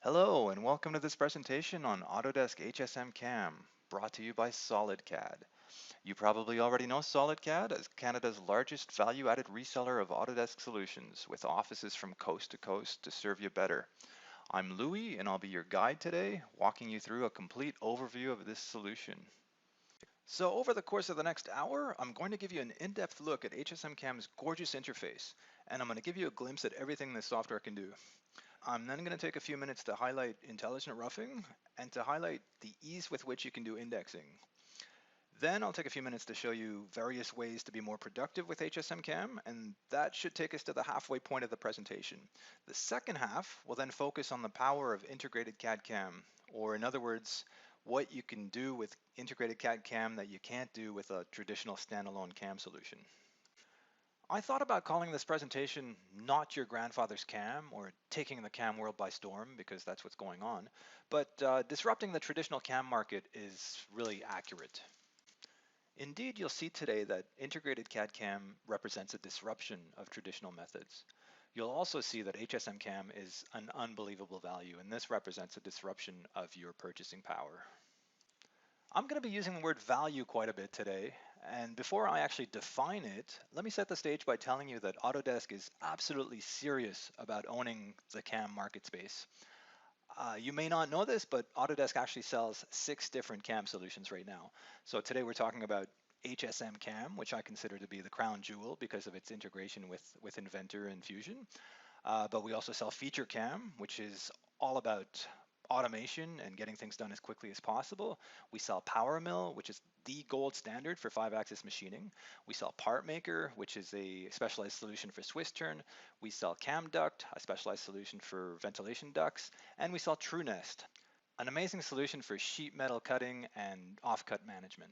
Hello and welcome to this presentation on Autodesk HSM CAM, brought to you by SolidCAD. You probably already know SolidCAD as Canada's largest value-added reseller of Autodesk solutions, with offices from coast to coast to serve you better. I'm Louis and I'll be your guide today, walking you through a complete overview of this solution. So over the course of the next hour, I'm going to give you an in-depth look at HSM CAM's gorgeous interface, and I'm going to give you a glimpse at everything this software can do. I'm then going to take a few minutes to highlight intelligent roughing and to highlight the ease with which you can do indexing. Then I'll take a few minutes to show you various ways to be more productive with HSM CAM, and that should take us to the halfway point of the presentation. The second half will then focus on the power of integrated CAD CAM, or in other words, what you can do with integrated CAD CAM that you can't do with a traditional standalone CAM solution. I thought about calling this presentation Not Your Grandfather's CAM, or Taking the CAM World by Storm, because that's what's going on, but disrupting the traditional CAM market is really accurate. Indeed, you'll see today that integrated CAD CAM represents a disruption of traditional methods. You'll also see that HSM CAM is an unbelievable value, and this represents a disruption of your purchasing power. I'm going to be using the word value quite a bit today, and before I actually define it, let me set the stage by telling you that Autodesk is absolutely serious about owning the CAM market space. You may not know this, but Autodesk actually sells 6 different CAM solutions right now. So today we're talking about HSM CAM, which I consider to be the crown jewel because of its integration with Inventor and Fusion. But we also sell Feature CAM, which is all about automation and getting things done as quickly as possible. We sell Power Mill, which is the gold standard for 5-axis machining. We sell Part Maker, which is a specialized solution for Swiss turn. We sell Cam Duct, a specialized solution for ventilation ducts. And we sell TrueNest, an amazing solution for sheet metal cutting and offcut management.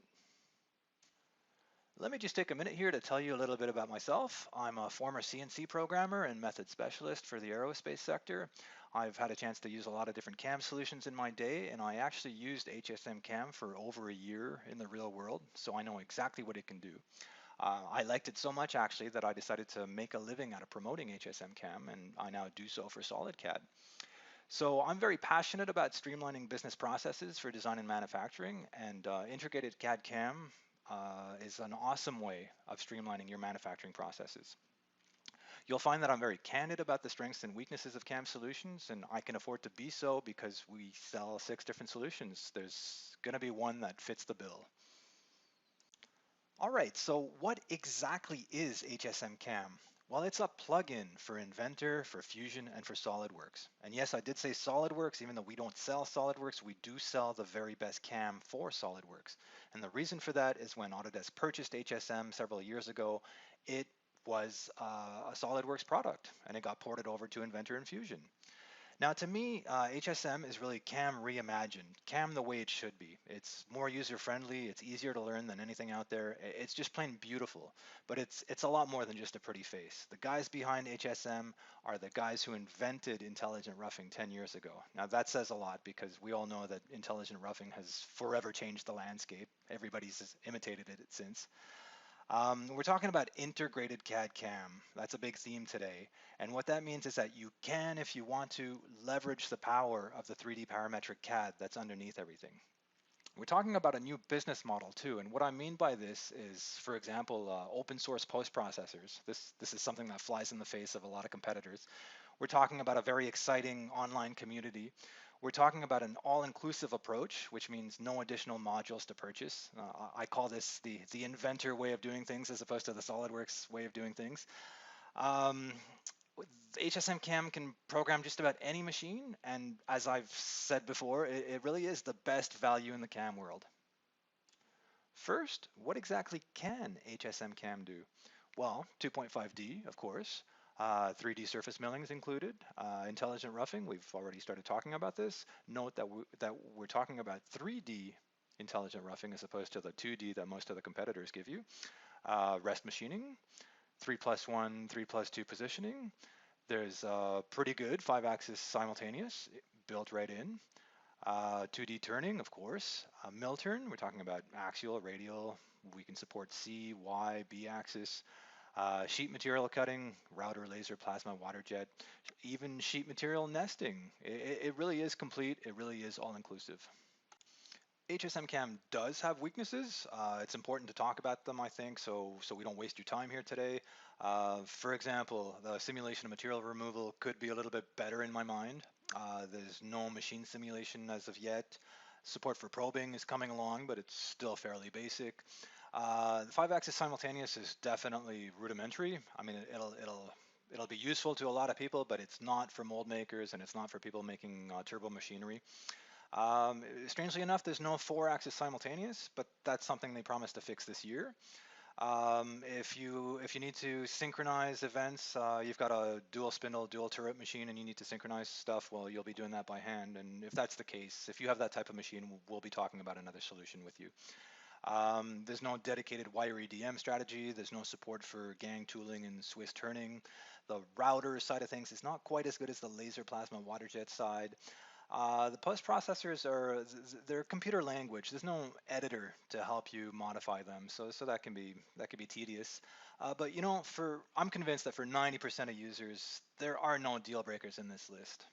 Let me just take a minute here to tell you a little bit about myself. I'm a former CNC programmer and method specialist for the aerospace sector. I've had a chance to use a lot of different CAM solutions in my day, and I actually used HSM CAM for over a year in the real world, so I know exactly what it can do. I liked it so much actually that I decided to make a living out of promoting HSM CAM, and I now do so for SolidCAD. So I'm very passionate about streamlining business processes for design and manufacturing, and integrated CAD CAM is an awesome way of streamlining your manufacturing processes. You'll find that I'm very candid about the strengths and weaknesses of CAM solutions, and I can afford to be so because we sell 6 different solutions. There's going to be one that fits the bill. All right, so what exactly is HSM CAM? Well, it's a plugin for Inventor, for Fusion, and for SolidWorks. And yes, I did say SolidWorks, even though we don't sell SolidWorks, we do sell the very best CAM for SolidWorks. And the reason for that is when Autodesk purchased HSM several years ago, it was a SolidWorks product, and it got ported over to Inventor and Fusion. Now, to me, HSM is really CAM reimagined, CAM the way it should be. It's more user-friendly, it's easier to learn than anything out there. It's just plain beautiful, but it's a lot more than just a pretty face. The guys behind HSM are the guys who invented intelligent roughing 10 years ago. Now, that says a lot because we all know that intelligent roughing has forever changed the landscape. Everybody's imitated it since. We're talking about integrated CAD CAM. That's a big theme today. And what that means is that you can, if you want to, leverage the power of the 3D parametric CAD that's underneath everything. We're talking about a new business model too. And what I mean by this is, for example, open source post processors. This is something that flies in the face of a lot of competitors. We're talking about a very exciting online community. We're talking about an all-inclusive approach, which means no additional modules to purchase. I call this the Inventor way of doing things as opposed to the SolidWorks way of doing things. HSM CAM can program just about any machine, and as I've said before, it really is the best value in the CAM world. First, what exactly can HSM CAM do? Well, 2.5D, of course. 3D surface milling is included. Intelligent roughing, we've already started talking about this. Note that we're talking about 3D intelligent roughing as opposed to the 2D that most of the competitors give you. Rest machining, 3+1, 3+2 positioning. There's pretty good 5-axis simultaneous built right in. 2D turning, of course. Mill turn, we're talking about axial, radial. We can support C, Y, B axis. Sheet material cutting, router, laser, plasma, water jet, even sheet material nesting. It really is complete. It really is all-inclusive. HSM CAM does have weaknesses. It's important to talk about them, I think, so we don't waste your time here today. For example, the simulation of material removal could be a little bit better in my mind. There's no machine simulation as of yet. Support for probing is coming along, but it's still fairly basic. The 5-axis simultaneous is definitely rudimentary. I mean, it'll be useful to a lot of people, but it's not for mold makers and it's not for people making turbo machinery. Strangely enough, there's no 4-axis simultaneous, but that's something they promised to fix this year. If you need to synchronize events, you've got a dual spindle, dual turret machine, and you need to synchronize stuff, well, you'll be doing that by hand. And if that's the case, if you have that type of machine, we'll be talking about another solution with you. There's no dedicated wire EDM strategy. There's no support for gang tooling and Swiss turning. The router side of things is not quite as good as the laser, plasma, water jet side. The post processors they're computer language. There's no editor to help you modify them, so that can be tedious. But you know, I'm convinced that for 90% of users, there are no deal breakers in this list.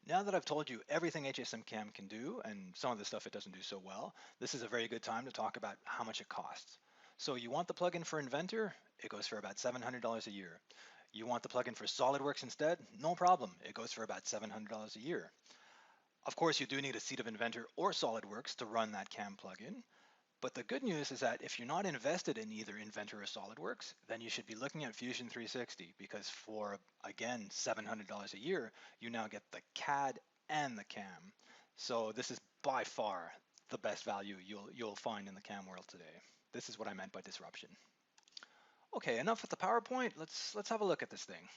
Now that I've told you everything HSM CAM can do and some of the stuff it doesn't do so well, this is a very good time to talk about how much it costs. So you want the plugin for Inventor? It goes for about $700 a year. You want the plugin for SolidWorks instead? No problem. It goes for about $700 a year. Of course, you do need a seat of Inventor or SolidWorks to run that CAM plugin. But the good news is that if you're not invested in either Inventor or SolidWorks, then you should be looking at Fusion 360 because for, again, $700 a year, you now get the CAD and the CAM. So this is by far the best value you'll find in the CAM world today. This is what I meant by disruption. Okay, enough with the PowerPoint. Let's have a look at this thing.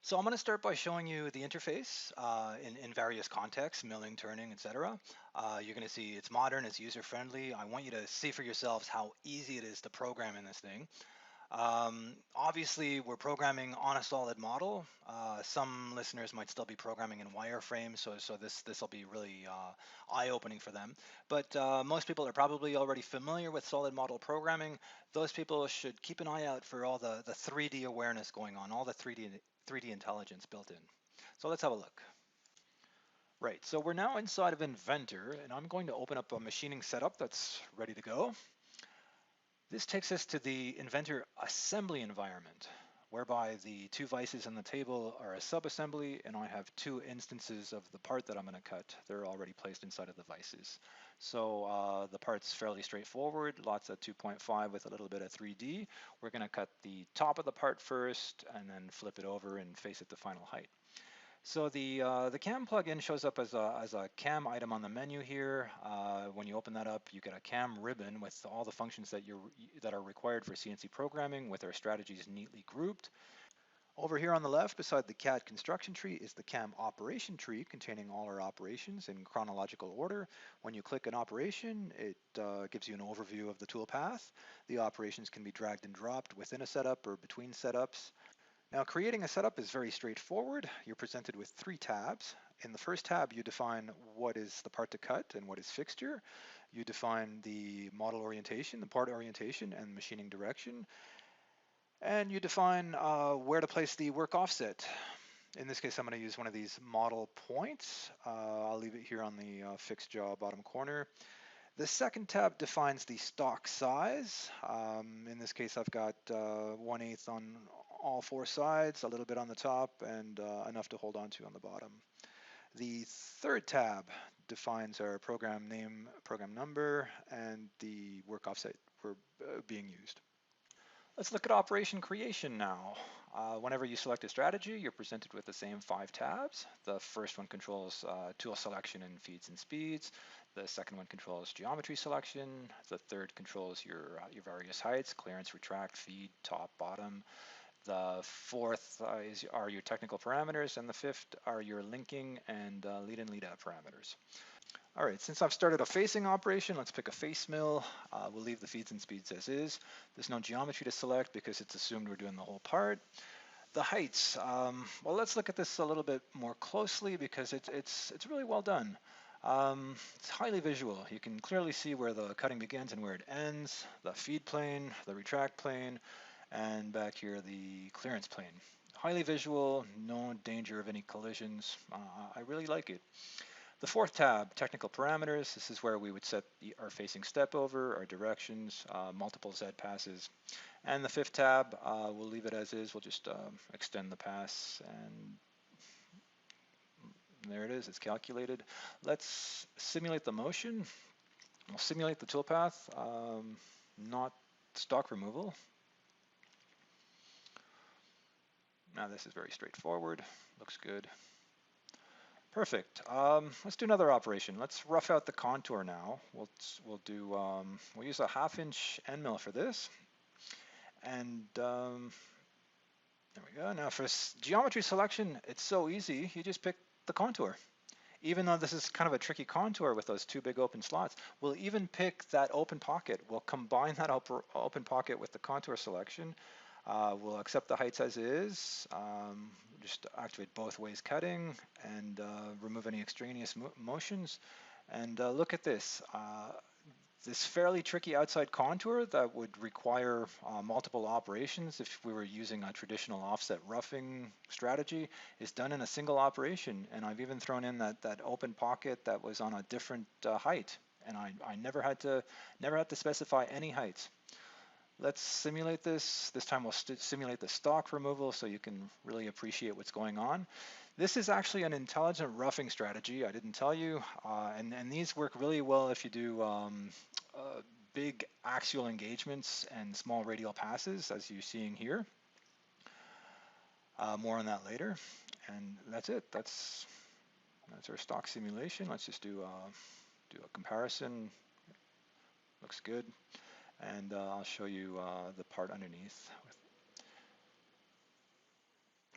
So I'm going to start by showing you the interface in various contexts, milling, turning, etc. You're going to see it's modern, it's user-friendly. I want you to see for yourselves how easy it is to program in this thing. Obviously, we're programming on a solid model. Some listeners might still be programming in wireframe, so this will be really eye-opening for them. But most people are probably already familiar with solid model programming. Those people should keep an eye out for all the 3D awareness going on, all the 3D intelligence built in. So let's have a look. Right, so we're now inside of Inventor, and I'm going to open up a machining setup that's ready to go. This takes us to the Inventor assembly environment, whereby the two vices on the table are a subassembly, and I have two instances of the part that I'm going to cut. They're already placed inside of the vices. So the part's fairly straightforward, lots of 2.5 with a little bit of 3D. We're going to cut the top of the part first, and then flip it over and face it to final height. So the CAM plugin shows up as a CAM item on the menu here. When you open that up, you get a CAM ribbon with all the functions that are required for CNC programming with our strategies neatly grouped. Over here on the left, beside the CAD construction tree, is the CAM operation tree containing all our operations in chronological order. When you click an operation, it gives you an overview of the tool path. The operations can be dragged and dropped within a setup or between setups. Now, creating a setup is very straightforward. You're presented with 3 tabs. In the first tab, you define what is the part to cut and what is fixture. You define the model orientation, the part orientation, and machining direction. And you define where to place the work offset. In this case, I'm going to use one of these model points. I'll leave it here on the fixed jaw bottom corner. The second tab defines the stock size. In this case, I've got 1/8 on all 4 sides, a little bit on the top, and enough to hold on to on the bottom. The third tab defines our program name, program number, and the work offset we're being used. Let's look at operation creation now. Whenever you select a strategy, you're presented with the same 5 tabs. The first one controls tool selection and feeds and speeds. The second one controls geometry selection. The third controls your various heights, clearance, retract, feed, top, bottom. The fourth are your technical parameters, and the fifth are your linking and lead in lead out parameters. All right, since I've started a facing operation, let's pick a face mill. We'll leave the feeds and speeds as is. There's no geometry to select because it's assumed we're doing the whole part. The heights, well, let's look at this a little bit more closely because it's really well done. It's highly visual. You can clearly see where the cutting begins and where it ends, the feed plane, the retract plane, and back here the clearance plane. Highly visual, no danger of any collisions. I really like it. The fourth tab, technical parameters. This is where we would set our facing step over, our directions, multiple Z passes. And the fifth tab, we'll leave it as is. We'll just extend the pass, and there it is. It's calculated. Let's simulate the motion. We'll simulate the toolpath, not stock removal. Now this is very straightforward. Looks good. Perfect. Let's do another operation. Let's rough out the contour now. We'll use a 1/2" end mill for this, and there we go. Now for geometry selection, it's so easy. You just pick the contour. Even though this is kind of a tricky contour with those two big open slots, we'll even pick that open pocket. We'll combine that open pocket with the contour selection. We'll accept the heights as is, just activate both ways cutting, and remove any extraneous motions. And look at this. This fairly tricky outside contour that would require multiple operations if we were using a traditional offset roughing strategy is done in a single operation. And I've even thrown in that open pocket that was on a different height, and I never had to specify any heights. Let's simulate this. This time we'll simulate the stock removal so you can really appreciate what's going on. This is actually an intelligent roughing strategy. I didn't tell you, and these work really well if you do big axial engagements and small radial passes, as you're seeing here. More on that later. And that's it. That's our stock simulation. Let's just do a comparison. Looks good. And I'll show you the part underneath.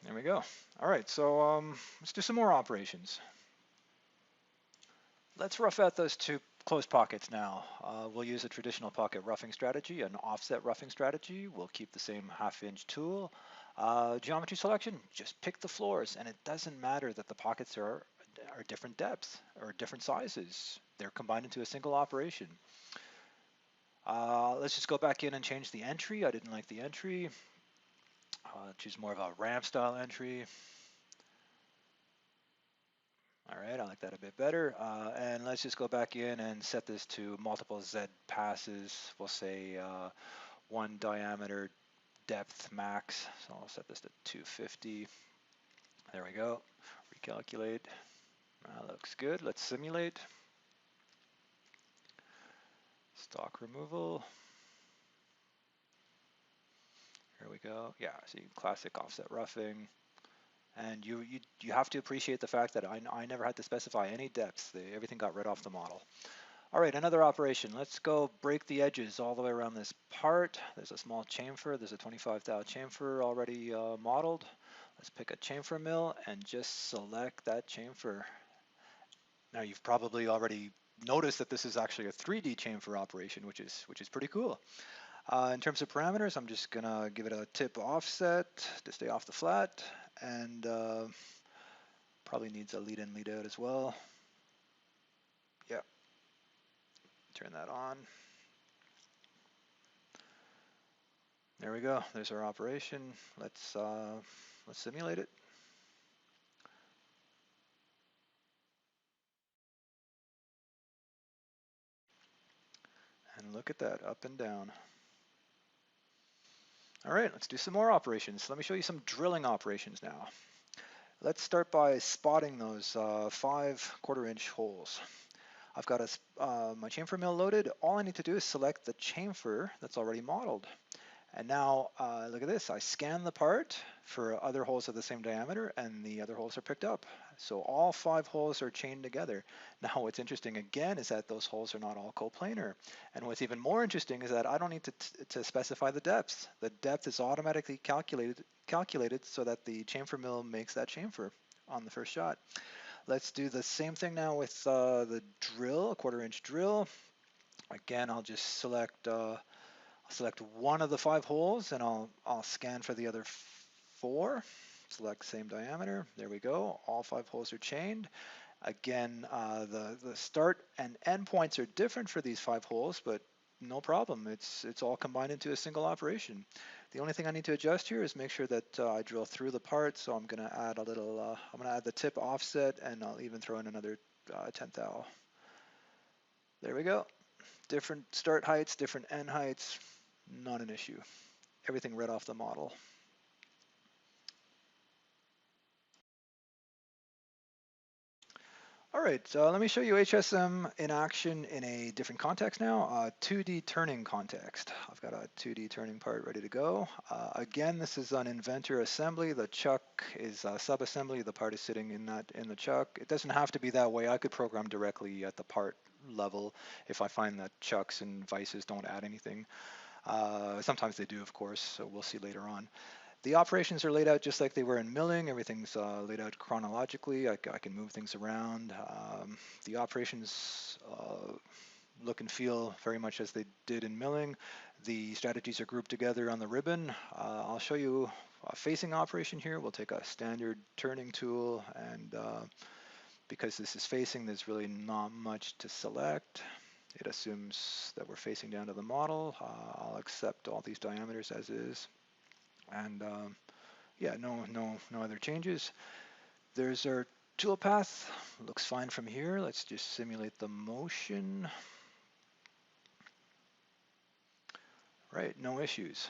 There we go. All right, so let's do some more operations. Let's rough out those two closed pockets now. We'll use a traditional pocket roughing strategy, an offset roughing strategy. We'll keep the same 1/2" tool. Geometry selection, just pick the floors, and it doesn't matter that the pockets are different depths or different sizes. They're combined into a single operation. Let's just go back in and change the entry. I didn't like the entry. Choose more of a ramp style entry. All right, I like that a bit better. And let's just go back in and set this to multiple Z passes. We'll say 1 diameter depth max. So I'll set this to 250. There we go. Recalculate. Looks good. Let's simulate. Stock removal. Here we go. Yeah, see, classic offset roughing. And you have to appreciate the fact that I never had to specify any depths. Everything got right off the model. All right, another operation. Let's go break the edges all the way around this part. There's a small chamfer. There's a 25 thou chamfer already modeled. Let's pick a chamfer mill and just select that chamfer. Now you've probably already noticed that this is actually a 3D chamfer operation, which is pretty cool. In terms of parameters, I'm just gonna give it a tip offset to stay off the flat, and probably needs a lead in, lead out as well. Yep. Turn that on. There we go. There's our operation. Let's simulate it. And look at that, up and down. All right, let's do some more operations. Let me show you some drilling operations now. Let's start by spotting those 5 1/4" holes. I've got my chamfer mill loaded. All I need to do is select the chamfer that's already modeled. And now look at this. I scan the part for other holes of the same diameter, and the other holes are picked up. So all 5 holes are chained together. Now what's interesting again is that those holes are not all coplanar. And what's even more interesting is that I don't need to specify the depths. The depth is automatically calculated so that the chamfer mill makes that chamfer on the first shot. Let's do the same thing now with the drill, a 1/4" drill. Again, I'll just select one of the 5 holes, and I'll scan for the other 4. Select same diameter. There we go. All 5 holes are chained. Again, the start and end points are different for these 5 holes, but no problem. It's all combined into a single operation. The only thing I need to adjust here is make sure that I drill through the part. So I'm going to add a little, I'm going to add the tip offset, and I'll even throw in another 10th thou. There we go. Different start heights, different end heights, not an issue. Everything right off the model. All right, so let me show you HSM in action in a different context now, 2D turning context. I've got a 2D turning part ready to go. Again, this is an Inventor assembly. The chuck is a sub-assembly. The part is sitting in the chuck. It doesn't have to be that way. I could program directly at the part level if I find that chucks and vices don't add anything. Sometimes they do, of course, so we'll see later on. The operations are laid out just like they were in milling. Everything's laid out chronologically. I can move things around. The operations look and feel very much as they did in milling. The strategies are grouped together on the ribbon. I'll show you a facing operation here. We'll take a standard turning tool, and because this is facing, there's really not much to select. It assumes that we're facing down to the model. I'll accept all these diameters as is. And yeah, no other changes. There's our toolpath. Looks fine from here. Let's just simulate the motion. Right, no issues.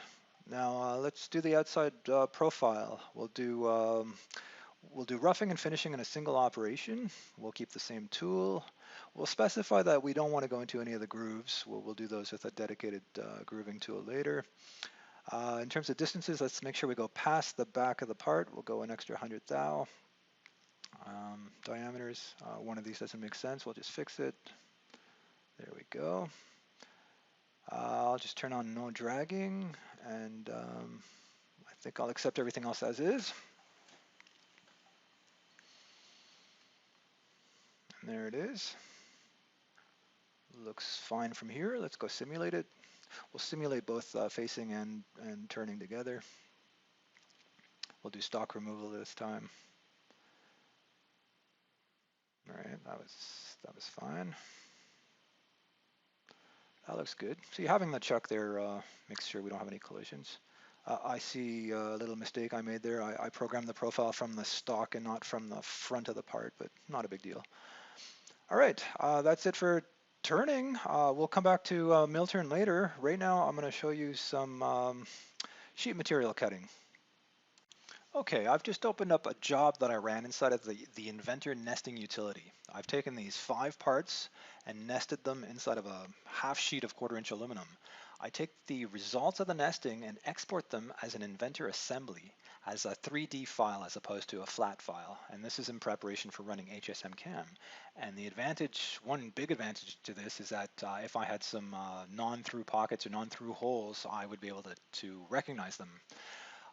Now let's do the outside profile. We'll do roughing and finishing in a single operation. We'll keep the same tool. We'll specify that we don't want to go into any of the grooves. We'll do those with a dedicated grooving tool later. In terms of distances, let's make sure we go past the back of the part. We'll go an extra 100 thou. Diameters, one of these doesn't make sense. We'll just fix it. There we go. I'll just turn on no dragging, and I think I'll accept everything else as is. And there it is. Looks fine from here. Let's go simulate it. We'll simulate both facing and turning together. We'll do stock removal this time. All right, that was fine. That looks good. See, having the chuck there makes sure we don't have any collisions. I see a little mistake I made there. I programmed the profile from the stock and not from the front of the part, but not a big deal. All right, that's it for turning. We'll come back to mill turn later. Right now, I'm going to show you some sheet material cutting. Okay, I've just opened up a job that I ran inside of the Inventor nesting utility. I've taken these 5 parts and nested them inside of a half sheet of 1/4" aluminum. I take the results of the nesting and export them as an Inventor assembly, as a 3D file as opposed to a flat file. And this is in preparation for running HSM CAM. And the advantage, one big advantage to this is that if I had some non-through pockets or non-through holes, I would be able to recognize them.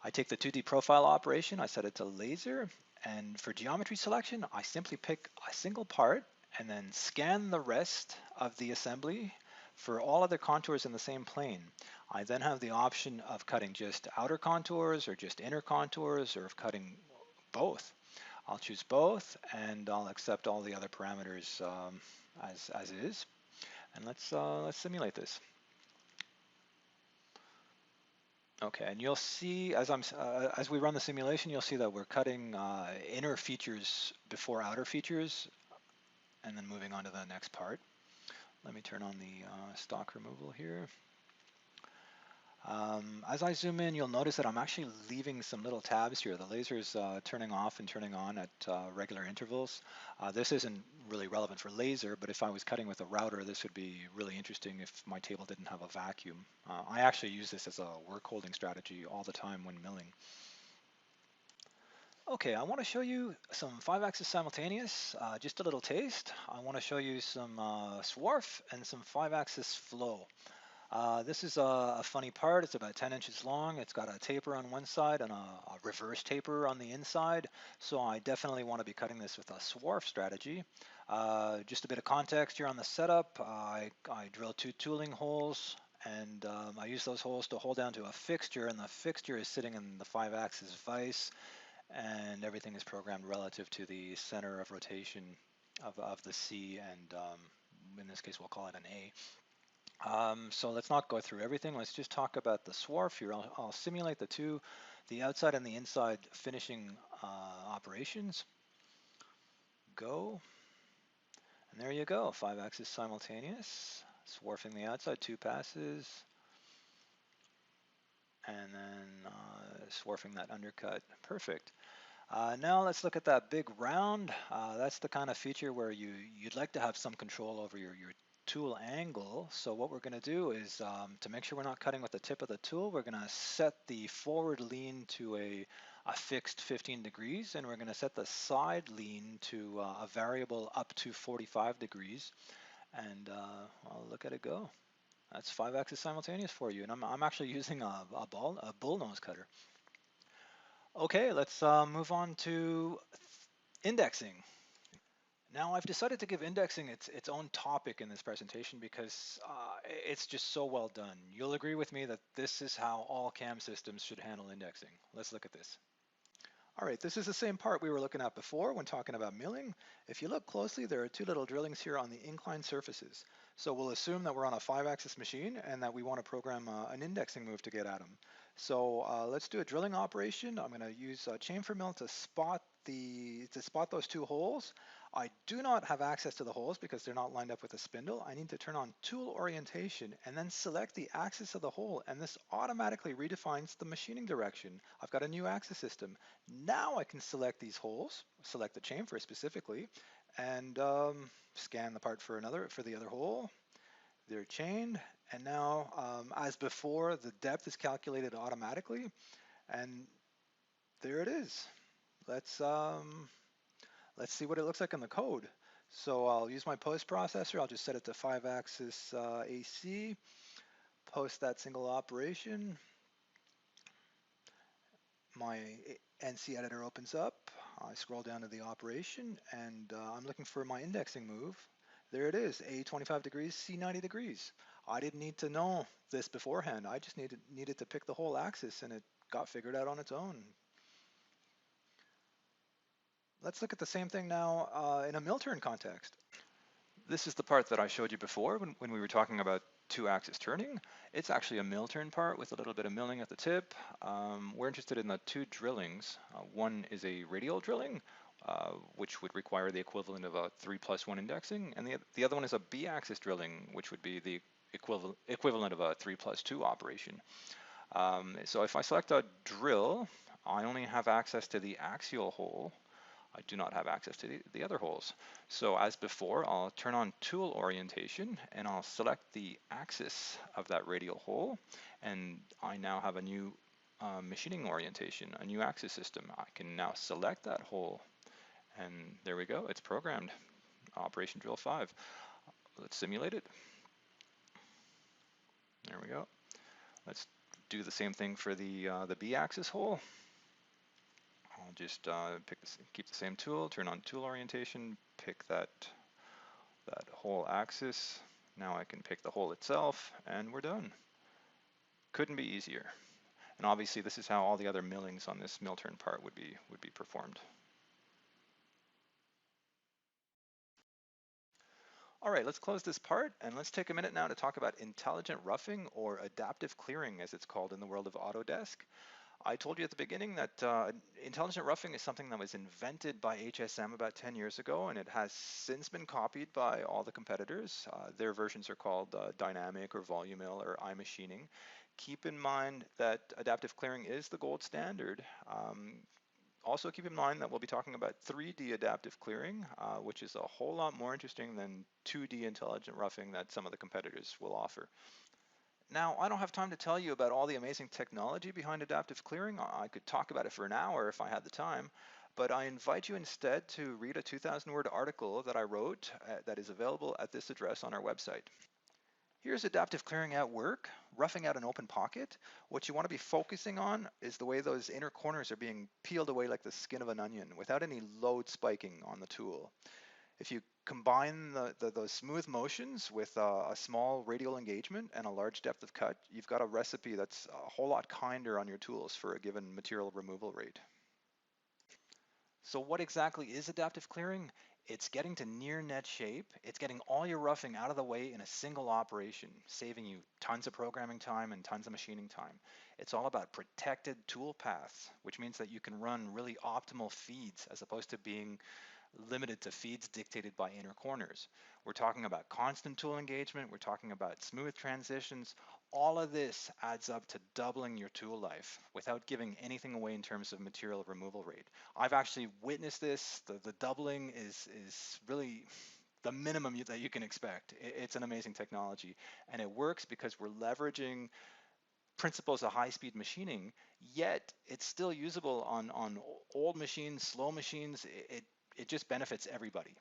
I take the 2D profile operation, I set it to laser, and for geometry selection, I simply pick a single part and then scan the rest of the assembly for all other contours in the same plane. I then have the option of cutting just outer contours or just inner contours, or of cutting both. I'll choose both, and I'll accept all the other parameters as is. And let's simulate this. Okay, and you'll see as we run the simulation, you'll see that we're cutting inner features before outer features, and then moving on to the next part. Let me turn on the stock removal here. As I zoom in, you'll notice that I'm actually leaving some little tabs here. The laser's turning off and turning on at regular intervals. This isn't really relevant for laser, but if I was cutting with a router, this would be really interesting if my table didn't have a vacuum. I actually use this as a work holding strategy all the time when milling. Okay, I want to show you some 5-axis simultaneous, just a little taste. I want to show you some swarf and some 5-axis flow. This is a funny part. It's about 10 inches long. It's got a taper on one side and a reverse taper on the inside. So I definitely want to be cutting this with a swarf strategy. Just a bit of context here on the setup. I drilled 2 tooling holes, and I use those holes to hold down to a fixture, and the fixture is sitting in the 5-axis vise, and everything is programmed relative to the center of rotation of the C, and in this case we'll call it an A. So let's not go through everything. Let's just talk about the swarf here. I'll simulate the outside and the inside finishing operations. Go. And there you go, 5-axis simultaneous. Swarfing the outside, 2 passes. And then swarfing that undercut. Perfect. Now let's look at that big round. That's the kind of feature where you'd like to have some control over your tool angle. So what we're going to do is, to make sure we're not cutting with the tip of the tool, we're going to set the forward lean to a fixed 15 degrees, and we're going to set the side lean to a variable up to 45 degrees. And I'll look at it go. That's 5-axis simultaneous for you, and I'm actually using a bullnose cutter. Okay, let's move on to indexing. Now I've decided to give indexing its own topic in this presentation because it's just so well done. You'll agree with me that this is how all CAM systems should handle indexing. Let's look at this. All right, this is the same part we were looking at before when talking about milling. If you look closely, there are 2 little drillings here on the inclined surfaces. So we'll assume that we're on a 5-axis machine and that we want to program an indexing move to get at them. So let's do a drilling operation. I'm going to use chamfer mill to spot those 2 holes. I do not have access to the holes because they're not lined up with a spindle. I need to turn on tool orientation and then select the axis of the hole, and this automatically redefines the machining direction. I've got a new axis system. Now I can select these holes, select the chamfer specifically, and scan the part for the other hole. They're chained, and now as before, the depth is calculated automatically, and there it is. Let's see what it looks like in the code. So I'll use my post processor. I'll just set it to 5-axis AC, post that single operation. My NC editor opens up. I scroll down to the operation, and I'm looking for my indexing move. There it is, A 25 degrees, C 90 degrees. I didn't need to know this beforehand. I just needed to pick the whole axis, and it got figured out on its own. Let's look at the same thing now in a mill turn context. This is the part that I showed you before when we were talking about 2-axis turning. It's actually a mill turn part with a little bit of milling at the tip. We're interested in the 2 drillings. One is a radial drilling, which would require the equivalent of a 3+1 indexing, and the other one is a B-axis drilling, which would be the equivalent of a 3+2 operation. So if I select a drill, I only have access to the axial hole. I do not have access to the other holes. So as before, I'll turn on tool orientation and I'll select the axis of that radial hole, and I now have a new machining orientation, a new axis system. I can now select that hole, and there we go, it's programmed. Operation Drill 5. Let's simulate it. There we go. Let's do the same thing for the B-axis hole. I'll just keep the same tool, turn on tool orientation, pick that whole axis. Now I can pick the hole itself, and we're done. Couldn't be easier. And obviously this is how all the other millings on this mill turn part would be performed. All right, let's close this part, and let's take a minute now to talk about intelligent roughing, or adaptive clearing as it's called in the world of Autodesk. I told you at the beginning that intelligent roughing is something that was invented by HSM about 10 years ago, and it has since been copied by all the competitors. Their versions are called dynamic or volume mill or iMachining. Keep in mind that adaptive clearing is the gold standard. Also keep in mind that we'll be talking about 3D adaptive clearing, which is a whole lot more interesting than 2D intelligent roughing that some of the competitors will offer. Now, I don't have time to tell you about all the amazing technology behind adaptive clearing. I could talk about it for an hour if I had the time, but I invite you instead to read a 2,000-word article that I wrote that is available at this address on our website. Here's adaptive clearing at work, roughing out an open pocket. What you want to be focusing on is the way those inner corners are being peeled away like the skin of an onion without any load spiking on the tool. If you combine those smooth motions with a small radial engagement and a large depth of cut, you've got a recipe that's a whole lot kinder on your tools for a given material removal rate. So what exactly is adaptive clearing? It's getting to near net shape. It's getting all your roughing out of the way in a single operation, saving you tons of programming time and tons of machining time. It's all about protected tool paths, which means that you can run really optimal feeds as opposed to being limited to feeds dictated by inner corners. We're talking about constant tool engagement. We're talking about smooth transitions. All of this adds up to doubling your tool life without giving anything away in terms of material removal rate. I've actually witnessed this. The doubling is really the minimum that you can expect. It's an amazing technology, and it works because we're leveraging principles of high-speed machining, yet it's still usable on old machines, slow machines. It just benefits everybody.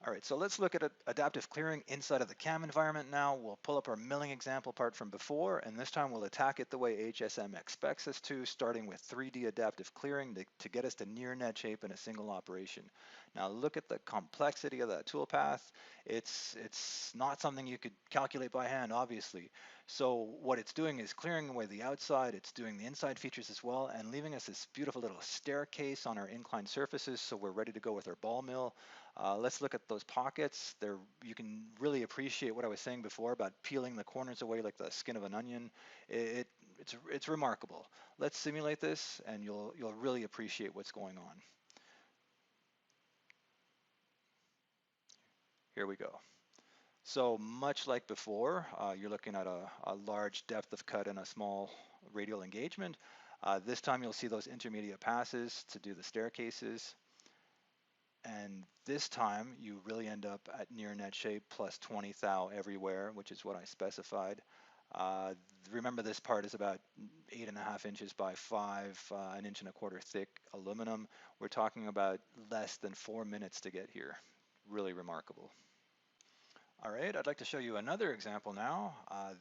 All right, so let's look at adaptive clearing inside of the CAM environment now. We'll pull up our milling example part from before, and this time we'll attack it the way HSM expects us to, starting with 3D adaptive clearing to get us to near net shape in a single operation. Now look at the complexity of that toolpath. It's not something you could calculate by hand, obviously. So what it's doing is clearing away the outside, it's doing the inside features as well, and leaving us this beautiful little staircase on our inclined surfaces, so we're ready to go with our ball mill. Let's look at those pockets. You can really appreciate what I was saying before about peeling the corners away like the skin of an onion. It's remarkable. Let's simulate this, and you'll really appreciate what's going on. Here we go. So much like before, you're looking at a large depth of cut and a small radial engagement. This time you'll see those intermediate passes to do the staircases. And this time you really end up at near net shape plus 20 thou everywhere, which is what I specified. Remember, this part is about 8.5 inches by 5, an inch and a quarter thick aluminum. We're talking about less than 4 minutes to get here. Really remarkable. All right, I'd like to show you another example now.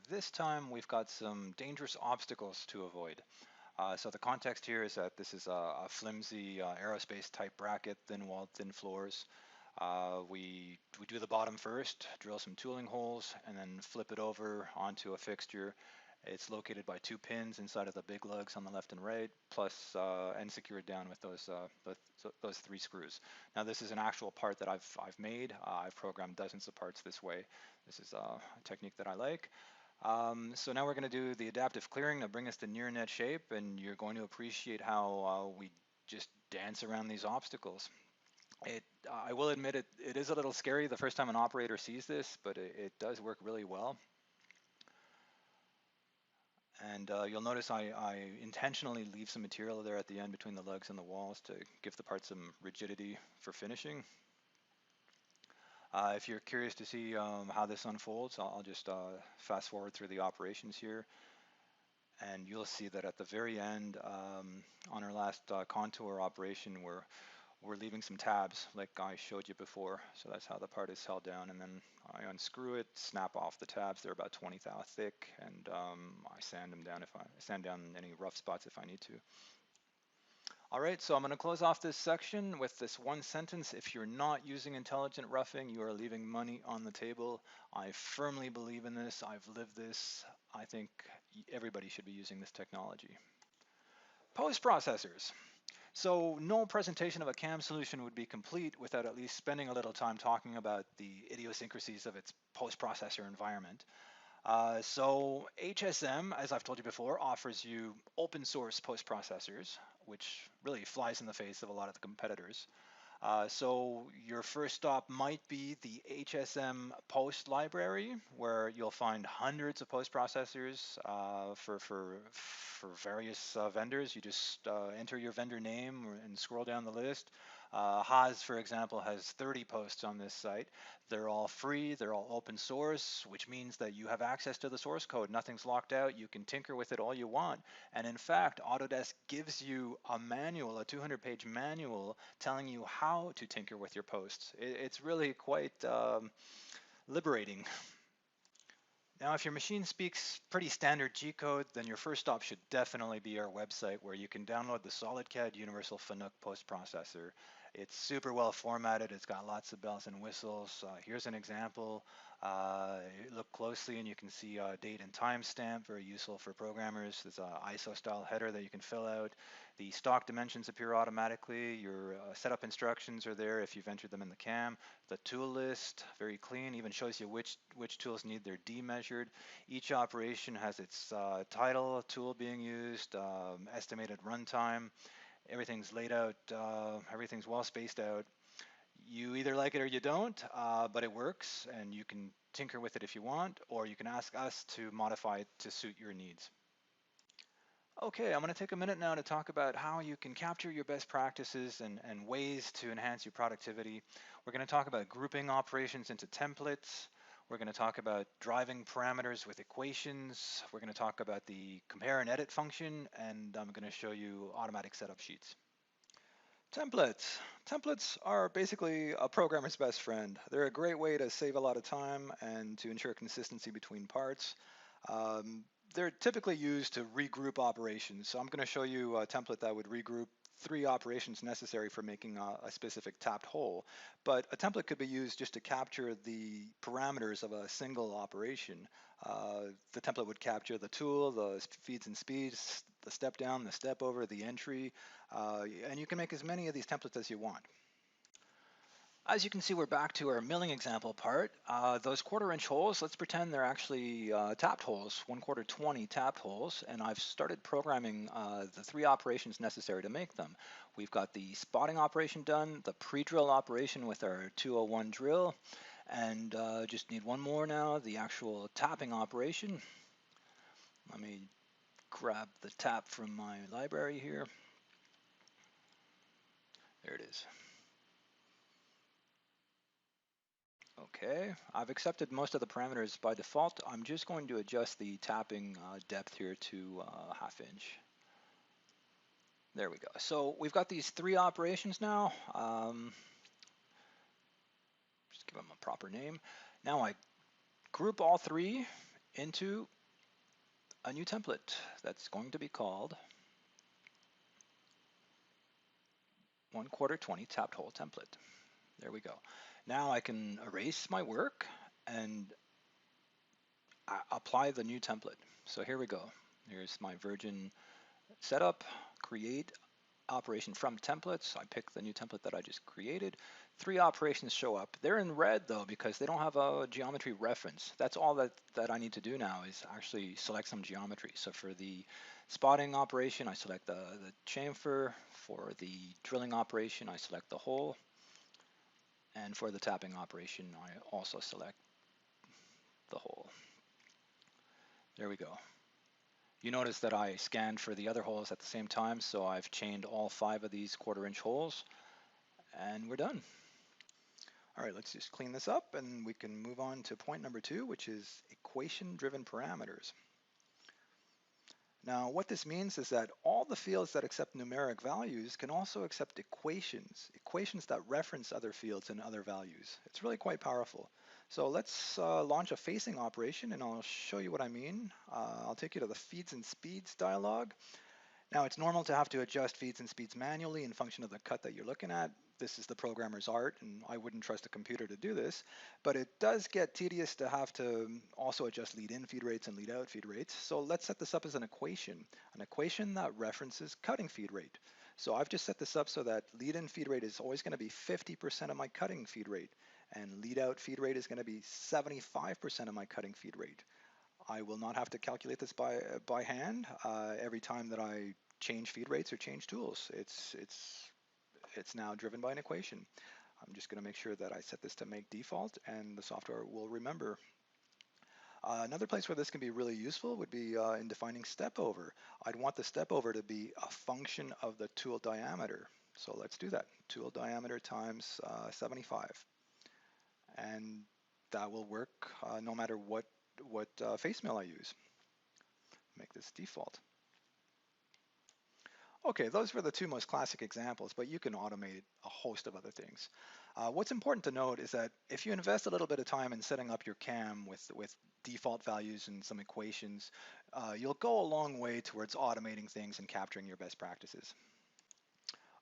This time we've got some dangerous obstacles to avoid. So the context here is that this is a flimsy aerospace type bracket, thin walled, thin floors. We do the bottom first, drill some tooling holes, and then flip it over onto a fixture. It's located by 2 pins inside of the big lugs on the left and right, plus and secured down with those 3 screws. Now this is an actual part that I've made. I've programmed dozens of parts this way. This is a technique that I like. So now we're going to do the adaptive clearing to bring us to near net shape, and you're going to appreciate how we just dance around these obstacles. I will admit it is a little scary the first time an operator sees this, but it does work really well. And you'll notice I intentionally leave some material there at the end between the lugs and the walls to give the part some rigidity for finishing. If you're curious to see how this unfolds, I'll just fast forward through the operations here. And you'll see that at the very end, on our last contour operation, we're leaving some tabs like I showed you before. So that's how the part is held down. And then I unscrew it, snap off the tabs. They're about 20 thou thick, and I sand them down sand down any rough spots if I need to. All right, so I'm going to close off this section with this one sentence. If you're not using intelligent roughing, you are leaving money on the table. I firmly believe in this. I've lived this. I think everybody should be using this technology. Post processors. So no presentation of a CAM solution would be complete without at least spending a little time talking about the idiosyncrasies of its post-processor environment. So HSM, as I've told you before, offers you open source post-processors, which really flies in the face of a lot of the competitors. So your first stop might be the HSM Post Library, where you'll find hundreds of post processors for various vendors. You just enter your vendor name and scroll down the list. Haas, for example, has 30 posts on this site. They're all free, they're all open source, which means that you have access to the source code. Nothing's locked out. You can tinker with it all you want. And in fact, Autodesk gives you a manual, a 200-page manual, telling you how to tinker with your posts. It's really quite liberating. Now, if your machine speaks pretty standard G-code, then your first stop should definitely be our website, where you can download the SolidCAD Universal Fanuc Post Processor. It's super well formatted. It's got lots of bells and whistles. Here's an example. Look closely and you can see date and timestamp, very useful for programmers. There's an ISO style header that you can fill out. The stock dimensions appear automatically. Your setup instructions are there if you've entered them in the CAM. The tool list, very clean, even shows you which tools need their D measured. Each operation has its title, tool being used, estimated runtime. Everything's laid out, everything's well spaced out. You either like it or you don't, but it works and you can tinker with it if you want, or you can ask us to modify it to suit your needs. Okay, I'm going to take a minute now to talk about how you can capture your best practices and ways to enhance your productivity. We're going to talk about grouping operations into templates. We're going to talk about driving parameters with equations. We're going to talk about the compare and edit function, and I'm going to show you automatic setup sheets. Templates. Templates are basically a programmer's best friend. They're a great way to save a lot of time and to ensure consistency between parts. They're typically used to regroup operations. So I'm going to show you a template that would regroup 3 operations necessary for making a specific tapped hole. But a template could be used just to capture the parameters of a single operation. The template would capture the tool, the feeds and speeds, the step down, the step over, the entry, and you can make as many of these templates as you want. As you can see, we're back to our milling example part. Those 1/4-inch holes, let's pretend they're actually tapped holes, 1/4 20 tapped holes, and I've started programming the 3 operations necessary to make them. We've got the spotting operation done, the pre-drill operation with our 201 drill, and just need one more now, the actual tapping operation. Let me grab the tap from my library here. There it is. Okay, I've accepted most of the parameters by default. I'm just going to adjust the tapping depth here to 1/2 inch. There we go. So we've got these 3 operations now. Just give them a proper name. Now I group all 3 into a new template that's going to be called 1/4 20 tapped hole template. There we go. Now I can erase my work and apply the new template. So here we go. Here's my Virgin setup, create operation from templates. I pick the new template that I just created. 3 operations show up. They're in red though because they don't have a geometry reference. That's all that I need to do now is actually select some geometry. So for the spotting operation, I select the chamfer. For the drilling operation, I select the hole. And for the tapping operation, I also select the hole. There we go. You notice that I scanned for the other holes at the same time, so I've chained all 5 of these 1/4-inch holes, and we're done. All right, let's just clean this up, and we can move on to point number 2, which is equation-driven parameters. Now, what this means is that all the fields that accept numeric values can also accept equations that reference other fields and other values. It's really quite powerful. So let's launch a facing operation, and I'll show you what I mean. I'll take you to the feeds and speeds dialog. Now, it's normal to have to adjust feeds and speeds manually in function of the cut that you're looking at. This is the programmer's art, and I wouldn't trust a computer to do this, but it does get tedious to have to also adjust lead-in feed rates and lead-out feed rates. So let's set this up as an equation that references cutting feed rate. So I've just set this up so that lead-in feed rate is always going to be 50% of my cutting feed rate, and lead-out feed rate is going to be 75% of my cutting feed rate. I will not have to calculate this by hand every time that I change feed rates or change tools. It's now driven by an equation. I'm just going to make sure that I set this to make default, and the software will remember. Another place where this can be really useful would be in defining step over. I'd want the step over to be a function of the tool diameter. So let's do that. Tool diameter times 75. And that will work no matter what face mill I use. Make this default. Okay, those were the 2 most classic examples, but you can automate a host of other things. What's important to note is that if you invest a little bit of time in setting up your CAM with default values and some equations, you'll go a long way towards automating things and capturing your best practices.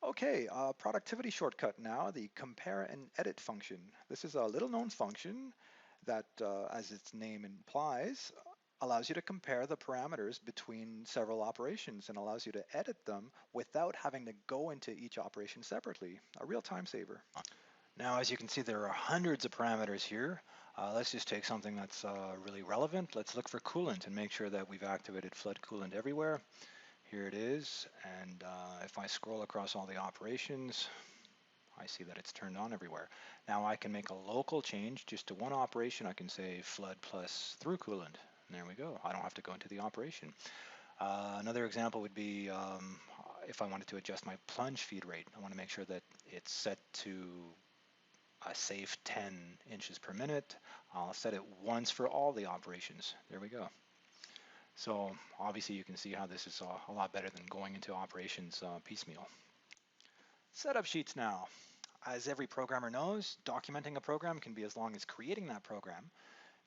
Okay, productivity shortcut now, the compare and edit function. This is a little known function that, as its name implies, allows you to compare the parameters between several operations and allows you to edit them without having to go into each operation separately. A real time saver. Now, as you can see, there are hundreds of parameters here. Let's just take something that's really relevant. Let's look for coolant and make sure that we've activated flood coolant everywhere. Here it is, and if I scroll across all the operations, I see that it's turned on everywhere. Now I can make a local change just to one operation. I can say flood plus through coolant. And there we go. I don't have to go into the operation. Another example would be if I wanted to adjust my plunge feed rate. I want to make sure that it's set to a safe 10 inches per minute. I'll set it once for all the operations. There we go. So obviously you can see how this is a lot better than going into operations piecemeal. Setup sheets now. As every programmer knows, documenting a program can be as long as creating that program.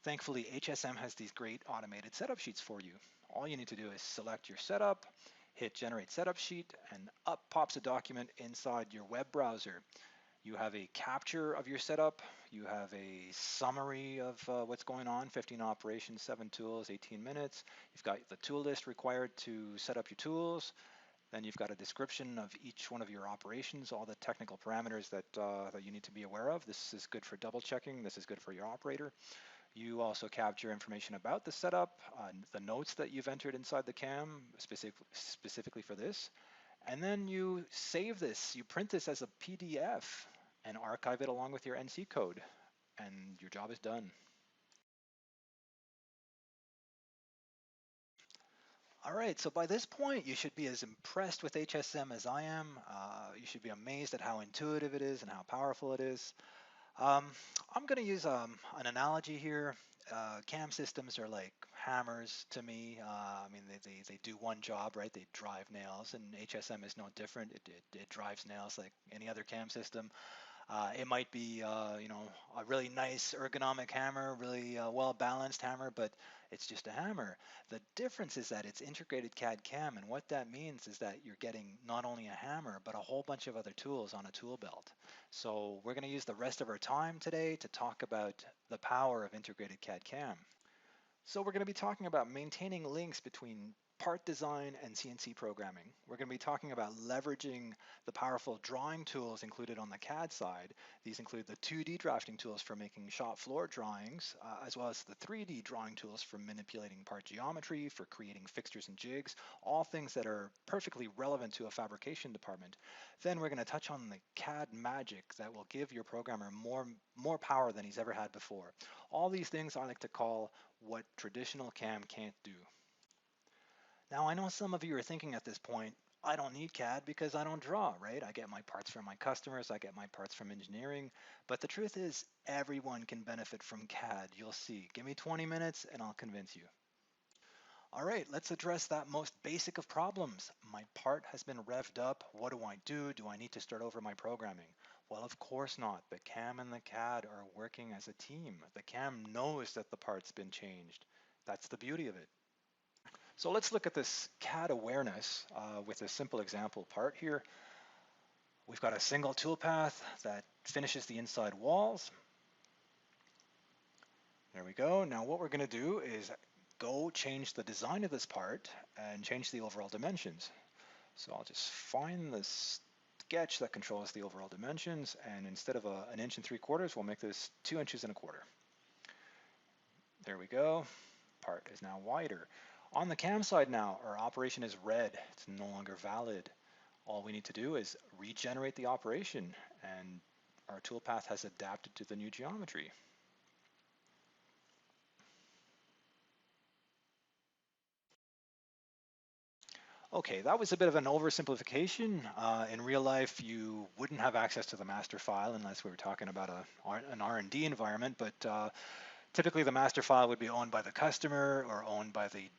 Thankfully, HSM has these great automated setup sheets for you. All you need to do is select your setup, hit generate setup sheet, and up pops a document inside your web browser. You have a capture of your setup, you have a summary of what's going on, 15 operations, 7 tools, 18 minutes. You've got the tool list required to set up your tools. Then you've got a description of each one of your operations, all the technical parameters that you need to be aware of. This is good for double checking. This is good for your operator. You also capture information about the setup, the notes that you've entered inside the CAM specifically for this. And then you save this, you print this as a PDF and archive it along with your NC code, and your job is done. All right, so by this point, you should be as impressed with HSM as I am. You should be amazed at how intuitive it is and how powerful it is. I'm going to use an analogy here. CAM systems are like hammers to me. I mean, they do one job, right? They drive nails, and HSM is no different. It drives nails like any other CAM system. It might be, a really nice ergonomic hammer, really well-balanced hammer, but it's just a hammer. The difference is that it's integrated CAD CAM, and what that means is that you're getting not only a hammer, but a whole bunch of other tools on a tool belt. So we're going to use the rest of our time today to talk about the power of integrated CAD CAM. So we're going to be talking about maintaining links between part design and CNC programming. We're going to be talking about leveraging the powerful drawing tools included on the CAD side. These include the 2D drafting tools for making shop floor drawings, as well as the 3D drawing tools for manipulating part geometry, for creating fixtures and jigs, all things that are perfectly relevant to a fabrication department. Then we're going to touch on the CAD magic that will give your programmer more power than he's ever had before. All these things I like to call what traditional CAM can't do. Now, I know some of you are thinking at this point, I don't need CAD because I don't draw, right? I get my parts from my customers, I get my parts from engineering, but the truth is everyone can benefit from CAD. You'll see. Give me 20 minutes and I'll convince you. All right, let's address that most basic of problems. My part has been revved up. What do I do? Do I need to start over my programming? Well, of course not. The CAM and the CAD are working as a team. The CAM knows that the part's been changed. That's the beauty of it. So let's look at this CAD awareness with a simple example part here. We've got a single toolpath that finishes the inside walls. There we go. Now what we're going to do is go change the design of this part and change the overall dimensions. So I'll just find the sketch that controls the overall dimensions, and instead of 1 3/4 inches, we'll make this 2 1/4 inches. There we go. Part is now wider. On the CAM side now, our operation is red. It's no longer valid. All we need to do is regenerate the operation, and our toolpath has adapted to the new geometry. Okay, that was a bit of an oversimplification. In real life, you wouldn't have access to the master file unless we were talking about an R&D environment, but typically the master file would be owned by the customer or owned by the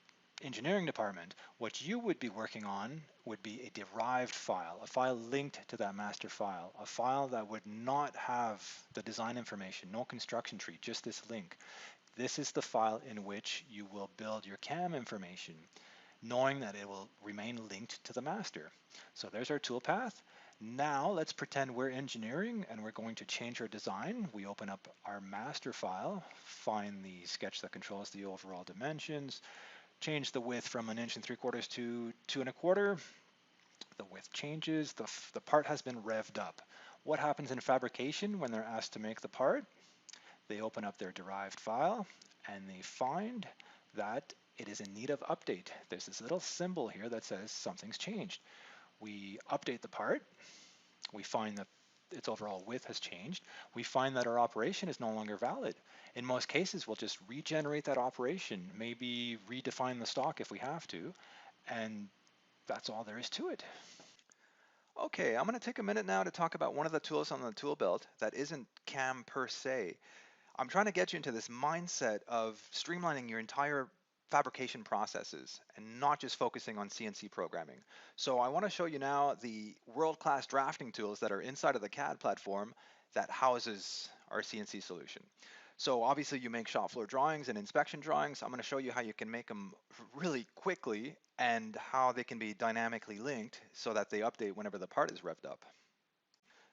engineering department. What you would be working on would be a derived file, a file linked to that master file, a file that would not have the design information, no construction tree, just this link. This is the file in which you will build your CAM information, knowing that it will remain linked to the master. So there's our toolpath. Now let's pretend we're engineering and we're going to change our design. We open up our master file, find the sketch that controls the overall dimensions, change the width from 1 3/4 to 2 1/4. The width changes, the part has been revved up. What happens in fabrication when they're asked to make the part? They open up their derived file and they find that it is in need of update. There's this little symbol here that says something's changed. We update the part. We find that its overall width has changed. We find that our operation is no longer valid. In most cases, we'll just regenerate that operation, maybe redefine the stock if we have to, and that's all there is to it. Okay, I'm going to take a minute now to talk about one of the tools on the tool belt that isn't CAM per se. I'm trying to get you into this mindset of streamlining your entire fabrication processes and not just focusing on CNC programming. So I want to show you now the world-class drafting tools that are inside of the CAD platform that houses our CNC solution. So obviously you make shop floor drawings and inspection drawings. I'm going to show you how you can make them really quickly and how they can be dynamically linked so that they update whenever the part is revved up.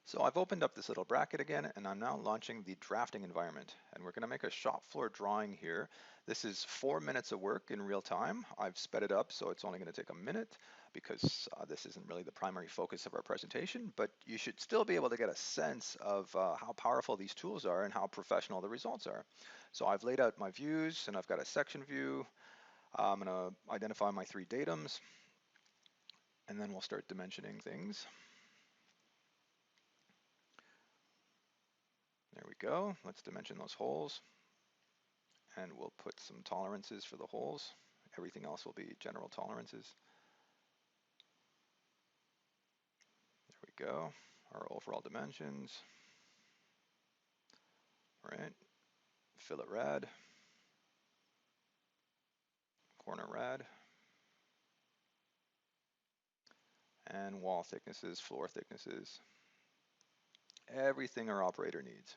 So I've opened up this little bracket again, and I'm now launching the drafting environment. And we're going to make a shop floor drawing here. This is 4 minutes of work in real time. I've sped it up, so it's only going to take a minute because this isn't really the primary focus of our presentation, but you should still be able to get a sense of how powerful these tools are and how professional the results are. So I've laid out my views, and I've got a section view. I'm going to identify my 3 datums, and then we'll start dimensioning things. There we go. Let's dimension those holes. And we'll put some tolerances for the holes. Everything else will be general tolerances. There we go. Our overall dimensions. All right. Fillet rad. Corner rad. And wall thicknesses, floor thicknesses. Everything our operator needs.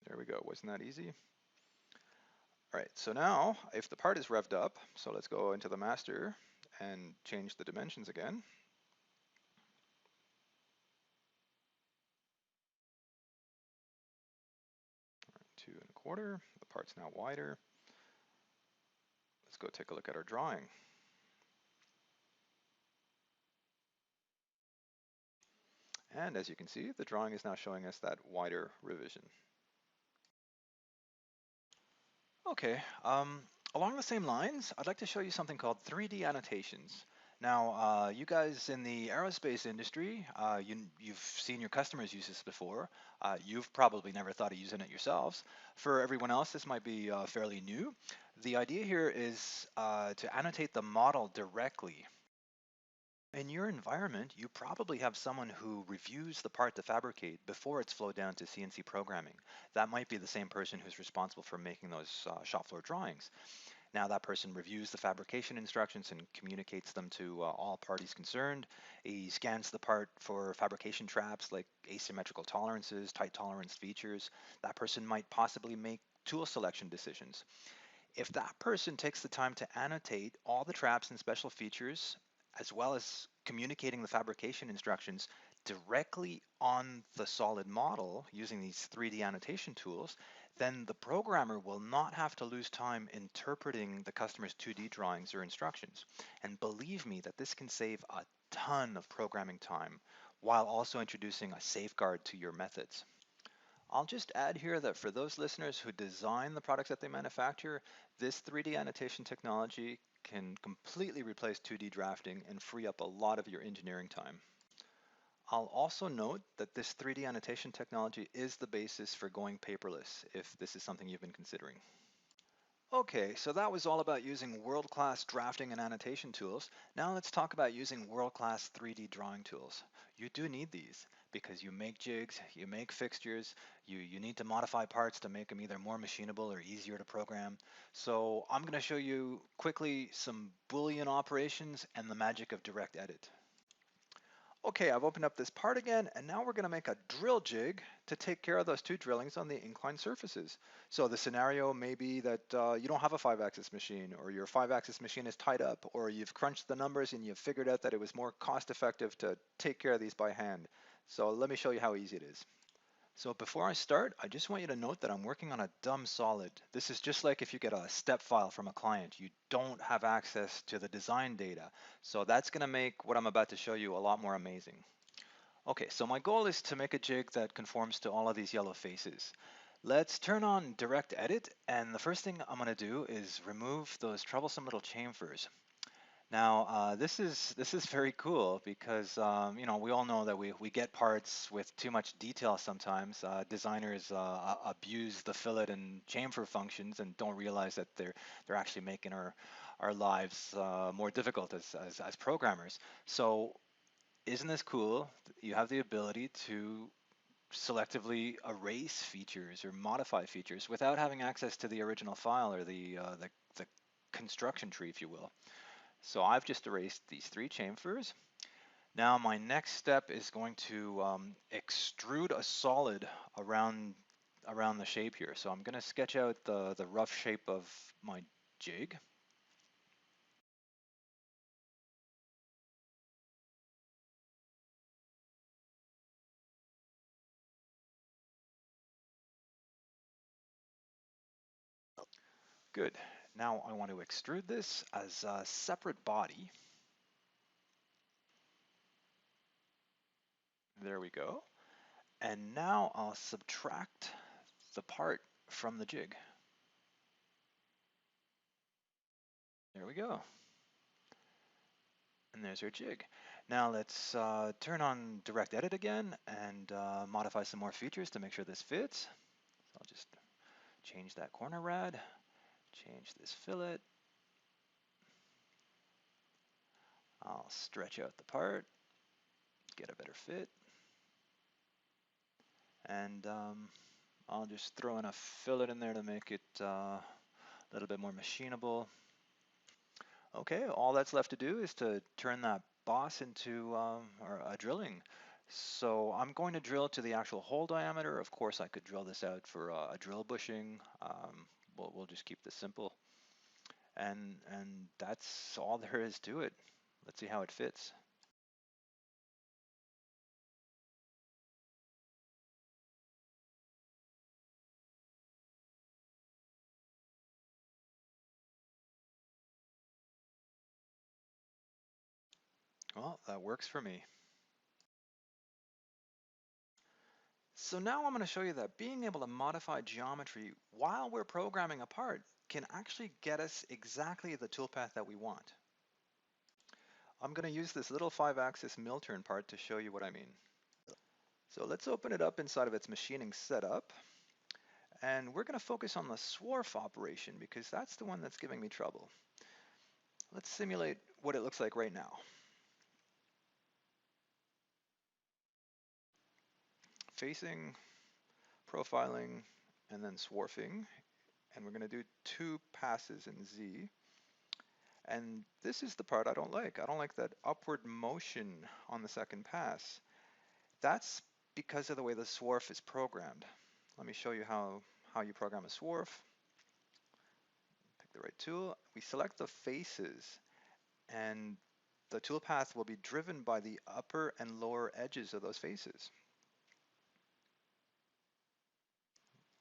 There we go. Wasn't that easy? All right, so now if the part is revved up, so let's go into the master and change the dimensions again. 2 1/4. The part's now wider. Let's go take a look at our drawing. And as you can see, the drawing is now showing us that wider revision. Okay, along the same lines, I'd like to show you something called 3D annotations. Now, you guys in the aerospace industry, you've seen your customers use this before. You've probably never thought of using it yourselves. For everyone else, this might be fairly new. The idea here is to annotate the model directly. In your environment, you probably have someone who reviews the part to fabricate before it's flowed down to CNC programming. That might be the same person who's responsible for making those shop floor drawings. Now that person reviews the fabrication instructions and communicates them to all parties concerned. He scans the part for fabrication traps like asymmetrical tolerances, tight tolerance features. That person might possibly make tool selection decisions. If that person takes the time to annotate all the traps and special features, as well as communicating the fabrication instructions directly on the solid model using these 3D annotation tools, then the programmer will not have to lose time interpreting the customer's 2D drawings or instructions. And believe me that this can save a ton of programming time while also introducing a safeguard to your methods. I'll just add here that for those listeners who design the products that they manufacture, this 3D annotation technology can completely replace 2D drafting and free up a lot of your engineering time. I'll also note that this 3D annotation technology is the basis for going paperless if this is something you've been considering. Okay, so that was all about using world-class drafting and annotation tools. Now let's talk about using world-class 3D drawing tools. You do need these because you make jigs, you make fixtures, you need to modify parts to make them either more machinable or easier to program. So I'm going to show you quickly some Boolean operations and the magic of direct edit. Okay, I've opened up this part again, and now we're going to make a drill jig to take care of those two drillings on the inclined surfaces. So the scenario may be that you don't have a 5-axis machine, or your 5-axis machine is tied up, or you've crunched the numbers and you've figured out that it was more cost effective to take care of these by hand. So let me show you how easy it is. So before I start, I just want you to note that I'm working on a dumb solid. This is just like if you get a step file from a client. You don't have access to the design data. So that's going to make what I'm about to show you a lot more amazing. Okay, so my goal is to make a jig that conforms to all of these yellow faces. Let's turn on direct edit, and the first thing I'm going to do is remove those troublesome little chamfers. Now, this is very cool because you know, we all know that we get parts with too much detail sometimes. Designers abuse the fillet and chamfer functions and don't realize that they're actually making our lives more difficult as programmers. So isn't this cool? You have the ability to selectively erase features or modify features without having access to the original file or the construction tree, if you will. So I've just erased these 3 chamfers. Now my next step is going to extrude a solid around the shape here. So I'm going to sketch out the rough shape of my jig. Good. Now I want to extrude this as a separate body. There we go. And now I'll subtract the part from the jig. There we go. And there's our jig. Now let's turn on direct edit again and modify some more features to make sure this fits. So I'll just change that corner rad, change this fillet. I'll stretch out the part, get a better fit. And I'll just throw in a fillet in there to make it a little bit more machinable. Okay, all that's left to do is to turn that boss into a drilling. So I'm going to drill to the actual hole diameter. Of course, I could drill this out for a drill bushing. We'll just keep this simple. And that's all there is to it. Let's see how it fits. Well, that works for me. So now I'm going to show you that being able to modify geometry while we're programming a part can actually get us exactly the toolpath that we want. I'm going to use this little 5-axis mill turn part to show you what I mean. So let's open it up inside of its machining setup. And we're going to focus on the swarf operation because that's the one that's giving me trouble. Let's simulate what it looks like right now. Facing, profiling, and then swarfing. And we're going to do 2 passes in Z. And this is the part I don't like. I don't like that upward motion on the second pass. That's because of the way the swarf is programmed. Let me show you how you program a swarf. Pick the right tool. We select the faces, and the toolpath will be driven by the upper and lower edges of those faces.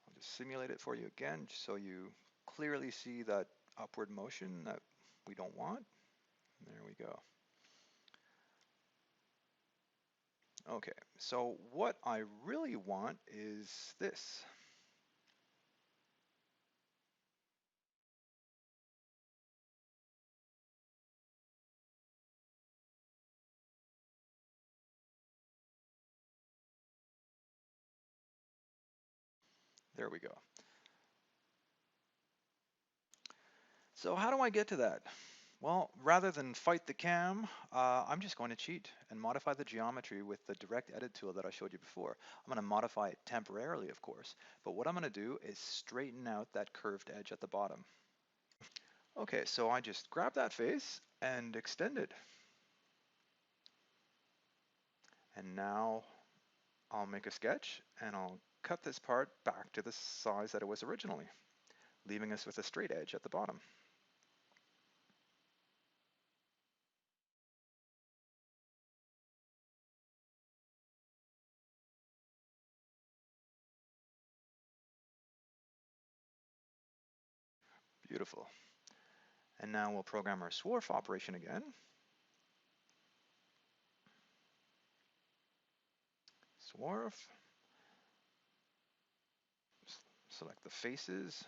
I'll just simulate it for you again so you clearly see that upward motion that we don't want. There we go. Okay, so what I really want is this. There we go. So how do I get to that? Well, rather than fight the CAM, I'm just going to cheat and modify the geometry with the direct edit tool that I showed you before. I'm going to modify it temporarily, of course, but what I'm going to do is straighten out that curved edge at the bottom. Okay, so I just grab that face and extend it. And now I'll make a sketch and I'll cut this part back to the size that it was originally, leaving us with a straight edge at the bottom. Beautiful. And now we'll program our swarf operation again. Swarf. Select the faces.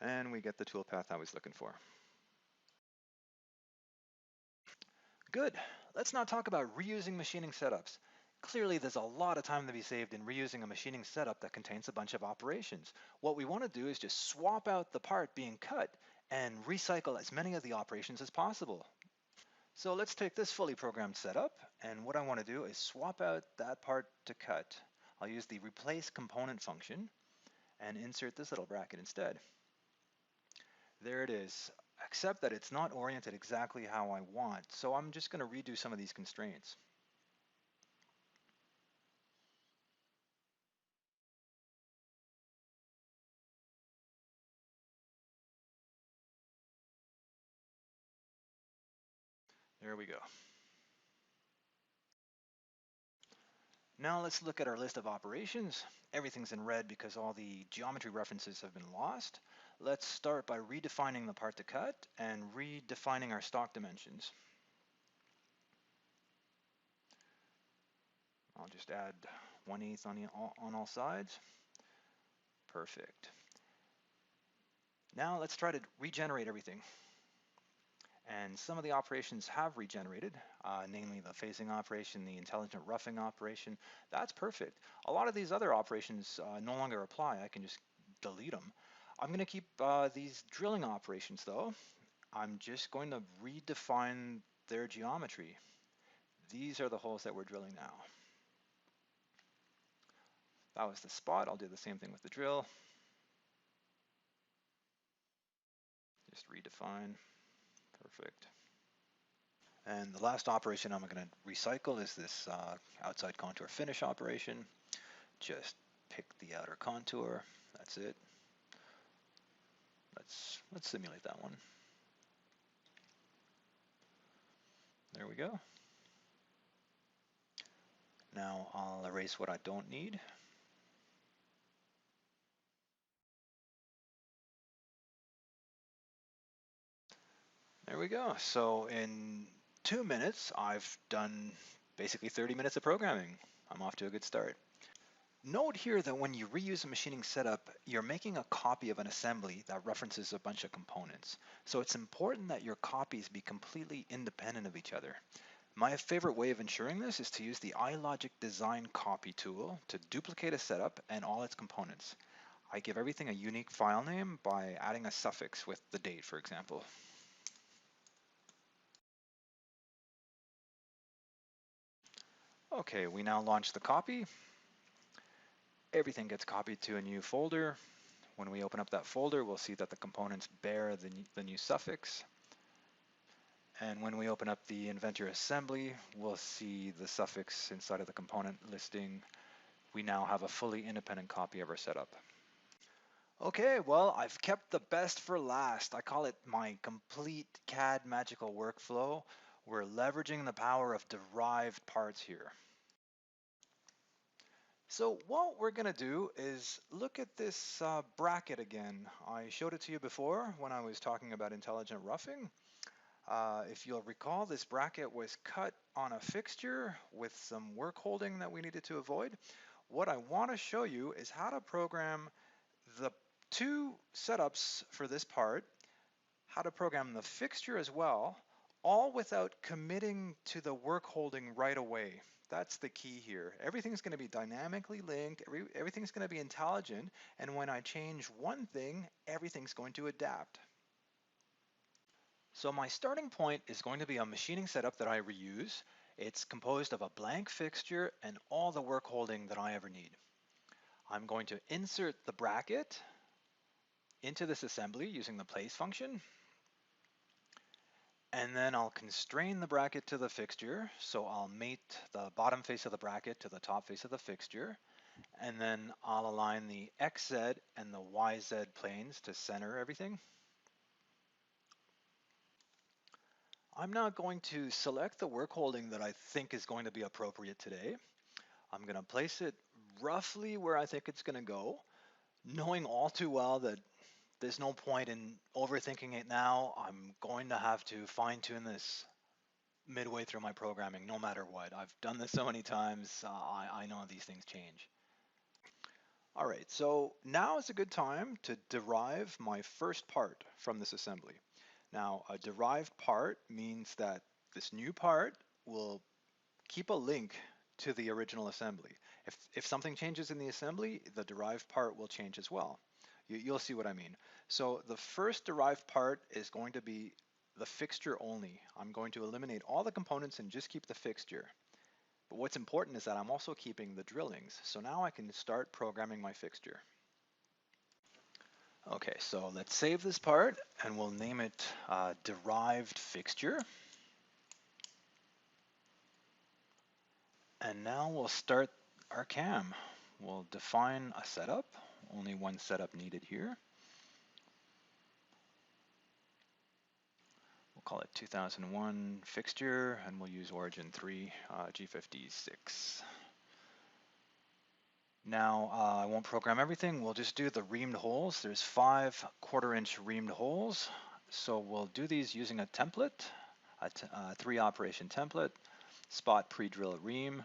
And we get the toolpath I was looking for. Good. Let's now talk about reusing machining setups. Clearly, there's a lot of time to be saved in reusing a machining setup that contains a bunch of operations. What we want to do is just swap out the part being cut and recycle as many of the operations as possible. So let's take this fully programmed setup, and what I want to do is swap out that part to cut. I'll use the replace component function and insert this little bracket instead. There it is, except that it's not oriented exactly how I want, so I'm just going to redo some of these constraints. There we go. Now let's look at our list of operations. Everything's in red because all the geometry references have been lost. Let's start by redefining the part to cut and redefining our stock dimensions. I'll just add 1/8 on all sides. Perfect. Now let's try to regenerate everything. And some of the operations have regenerated, namely the phasing operation, the intelligent roughing operation. That's perfect. A lot of these other operations no longer apply. I can just delete them. I'm going to keep these drilling operations though. I'm just going to redefine their geometry. These are the holes that we're drilling now. That was the spot. I'll do the same thing with the drill. Just redefine. Perfect. And the last operation I'm going to recycle is this outside contour finish operation. Just pick the outer contour. That's it. Let's simulate that one. There we go. Now I'll erase what I don't need. There we go. So in 2 minutes, I've done basically 30 minutes of programming. I'm off to a good start. Note here that when you reuse a machining setup, you're making a copy of an assembly that references a bunch of components. So it's important that your copies be completely independent of each other. My favorite way of ensuring this is to use the iLogic Design Copy tool to duplicate a setup and all its components. I give everything a unique file name by adding a suffix with the date, for example. Okay, we now launch the copy. Everything gets copied to a new folder. When we open up that folder, we'll see that the components bear the new suffix. And when we open up the Inventor assembly, we'll see the suffix inside of the component listing. We now have a fully independent copy of our setup. Okay, well, I've kept the best for last. I call it my complete CAD magical workflow. We're leveraging the power of derived parts here. So what we're going to do is look at this bracket again. I showed it to you before when I was talking about intelligent roughing. If you'll recall, this bracket was cut on a fixture with some work holding that we needed to avoid. What I want to show you is how to program the two setups for this part, how to program the fixture as well, all without committing to the work holding right away. That's the key here. Everything's going to be dynamically linked, everything's going to be intelligent, and when I change one thing, everything's going to adapt. So my starting point is going to be a machining setup that I reuse. It's composed of a blank fixture and all the work holding that I ever need. I'm going to insert the bracket into this assembly using the place function. And then I'll constrain the bracket to the fixture. So I'll mate the bottom face of the bracket to the top face of the fixture. And then I'll align the XZ and the YZ planes to center everything. I'm now going to select the work holding that I think is going to be appropriate today. I'm going to place it roughly where I think it's going to go, knowing all too well that there's no point in overthinking it now. I'm going to have to fine tune this midway through my programming, no matter what. I've done this so many times, I know these things change. All right, so now is a good time to derive my first part from this assembly. Now, a derived part means that this new part will keep a link to the original assembly. If something changes in the assembly, the derived part will change as well. You'll see what I mean. So the first derived part is going to be the fixture only. I'm going to eliminate all the components and just keep the fixture. But what's important is that I'm also keeping the drillings. So now I can start programming my fixture. Okay, so let's save this part and we'll name it derived fixture. And now we'll start our CAM. We'll define a setup, only one setup needed here. We'll call it 2001 fixture, and we'll use origin 3, G56. Now, I won't program everything. We'll just do the reamed holes. There's 5 1/4-inch reamed holes. So we'll do these using a template, a 3-operation template, spot pre-drill ream.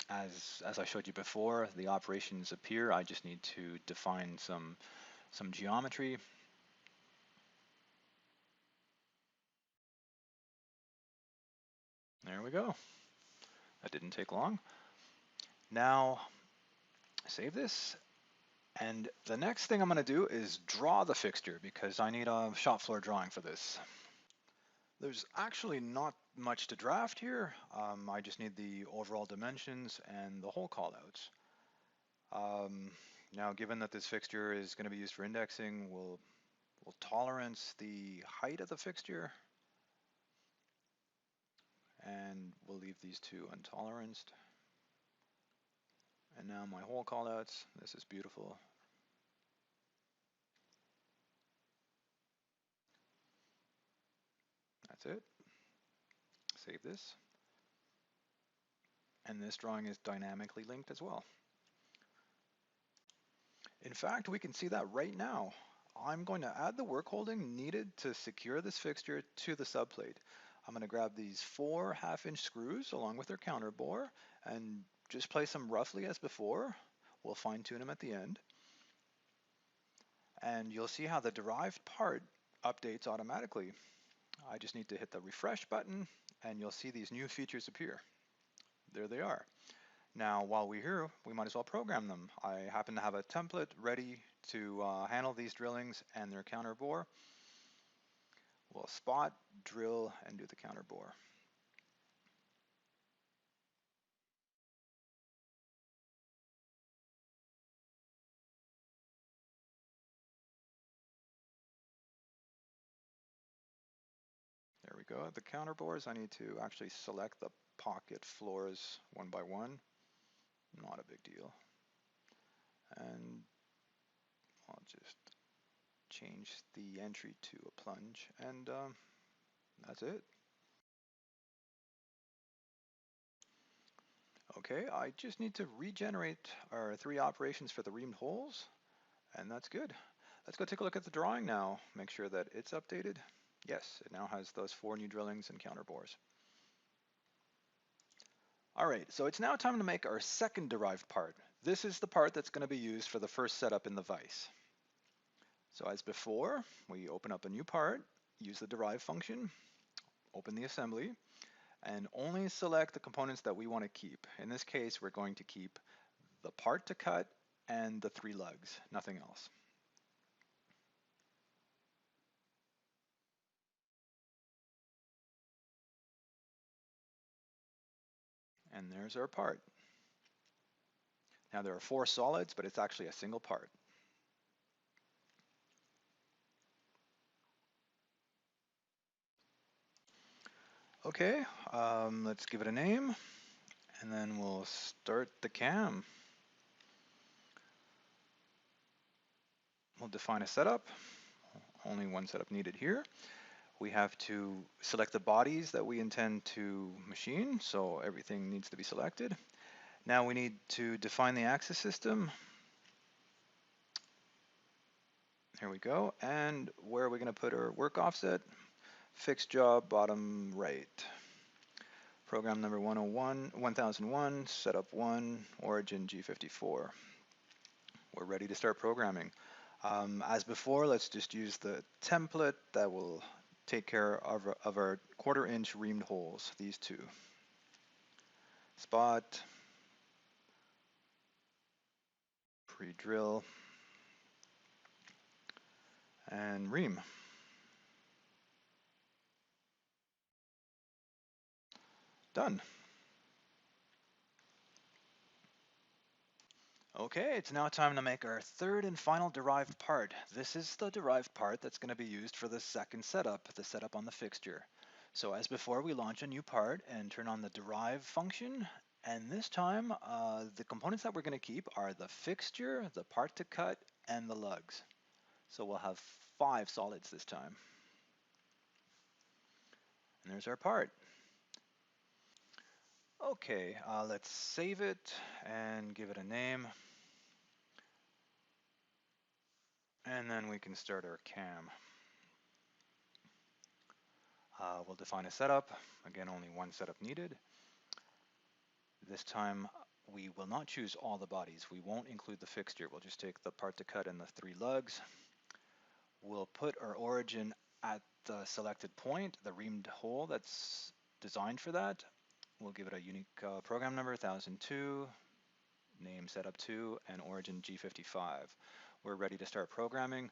As I showed you before, the operations appear. I just need to define some geometry. There we go. That didn't take long. Now, save this. And the next thing I'm going to do is draw the fixture because I need a shop floor drawing for this. There's actually not much to draft here. I just need the overall dimensions and the hole callouts. Now, given that this fixture is going to be used for indexing, we'll tolerance the height of the fixture. And we'll leave these two untoleranced. And now my hole callouts. This is beautiful. That's it. Save this. And this drawing is dynamically linked as well. In fact, we can see that right now. I'm going to add the work holding needed to secure this fixture to the subplate. I'm going to grab these 4 1/2-inch screws along with their counter bore and just place them roughly as before. We'll fine tune them at the end. And you'll see how the derived part updates automatically. I just need to hit the refresh button and you'll see these new features appear. There they are. Now, while we're here, we might as well program them. I happen to have a template ready to handle these drillings and their counter bore. We'll spot, drill, and do the counter bore. There we go. The counter bores, I need to actually select the pocket floors one by one. Not a big deal. And I'll just change the entry to a plunge, and that's it. Okay, I just need to regenerate our 3 operations for the reamed holes, and that's good. Let's go take a look at the drawing now, make sure that it's updated. Yes, it now has those 4 new drillings and counter bores. All right, so it's now time to make our second derived part. This is the part that's going to be used for the first setup in the vise. So as before, we open up a new part, use the derive function, open the assembly, and only select the components that we want to keep. In this case, we're going to keep the part to cut and the 3 lugs, nothing else. And there's our part. Now there are 4 solids, but it's actually a single part. Okay, let's give it a name, and then we'll start the CAM. We'll define a setup. Only one setup needed here. We have to select the bodies that we intend to machine, so everything needs to be selected. Now we need to define the axis system. There we go. And where are we going to put our work offset? Fixed job, bottom right. Program number 1001, setup 1, origin G54. We're ready to start programming. As before, let's just use the template that will take care of our 1/4 inch reamed holes, these 2. Spot, pre-drill, and ream. Done. Okay, it's now time to make our 3rd and final derived part. This is the derived part that's going to be used for the second setup, the setup on the fixture. So as before, we launch a new part and turn on the derive function. And this time, the components that we're going to keep are the fixture, the part to cut, and the lugs. So we'll have 5 solids this time. And there's our part. Okay, let's save it and give it a name. And then we can start our CAM. We'll define a setup. Again, only one setup needed. This time, we will not choose all the bodies. We won't include the fixture. We'll just take the part to cut and the 3 lugs. We'll put our origin at the selected point, the reamed hole that's designed for that. We'll give it a unique program number, 1002, name setup 2, and origin G55. We're ready to start programming.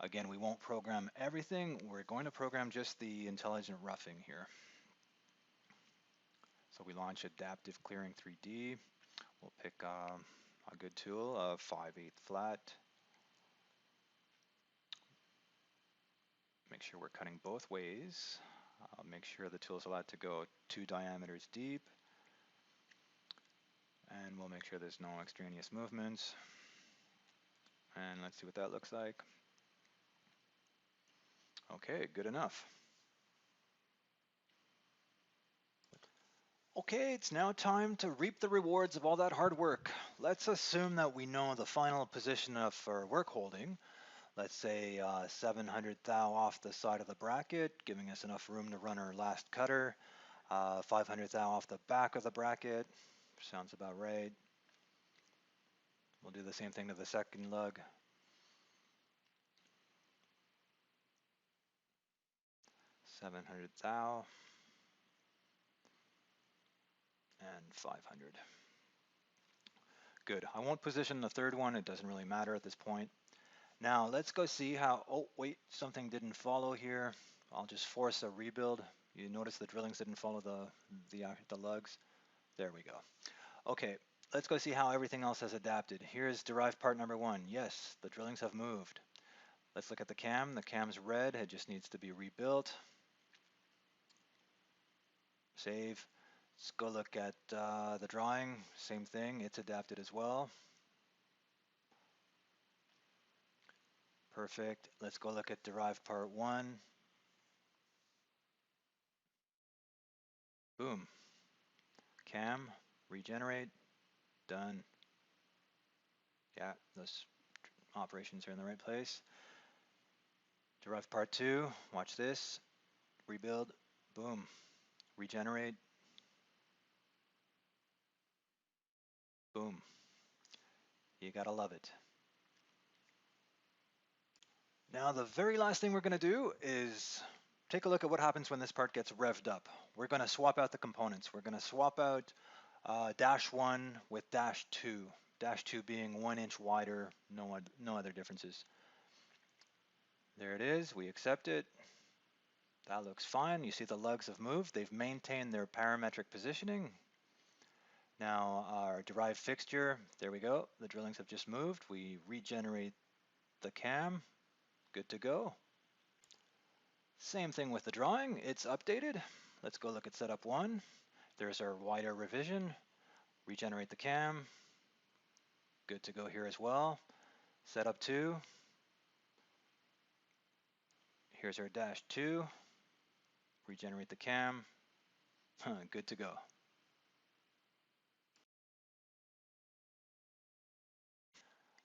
Again, we won't program everything. We're going to program just the intelligent roughing here. So we launch Adaptive Clearing 3D. We'll pick a good tool, a 5/8 flat. Make sure we're cutting both ways. Make sure the tool is allowed to go 2 diameters deep. And we'll make sure there's no extraneous movements. And let's see what that looks like. Okay, good enough. Okay, it's now time to reap the rewards of all that hard work. Let's assume that we know the final position of our work holding. Let's say 700 thou off the side of the bracket, giving us enough room to run our last cutter. 500 thou off the back of the bracket. Sounds about right. We'll do the same thing to the second lug. $700 thou and 500. Good. I won't position the third one. It doesn't really matter at this point. Now let's go see how, oh wait, something didn't follow here. I'll just force a rebuild. You notice the drillings didn't follow the lugs. There we go. Okay, let's go see how everything else has adapted. Here's derived part number 1. Yes, the drillings have moved. Let's look at the CAM. The CAM's red. It just needs to be rebuilt. Save. Let's go look at the drawing. Same thing. It's adapted as well. Perfect. Let's go look at derived part 1. Boom. CAM, regenerate, done. Yeah, those operations are in the right place. Derived part 2, watch this. Rebuild, boom. Regenerate, boom. You gotta love it. Now the very last thing we're gonna do is take a look at what happens when this part gets revved up. We're gonna swap out the components. We're gonna swap out -1 with -2. -2 being 1 inch wider, no other differences. There it is, we accept it. That looks fine. You see the lugs have moved. They've maintained their parametric positioning. Now our derived fixture, there we go. The drillings have just moved. We regenerate the cam, good to go. Same thing with the drawing, it's updated. Let's go look at setup 1. There's our wider revision. Regenerate the cam, good to go here as well. Setup 2. Here's our dash 2. Regenerate the cam, good to go.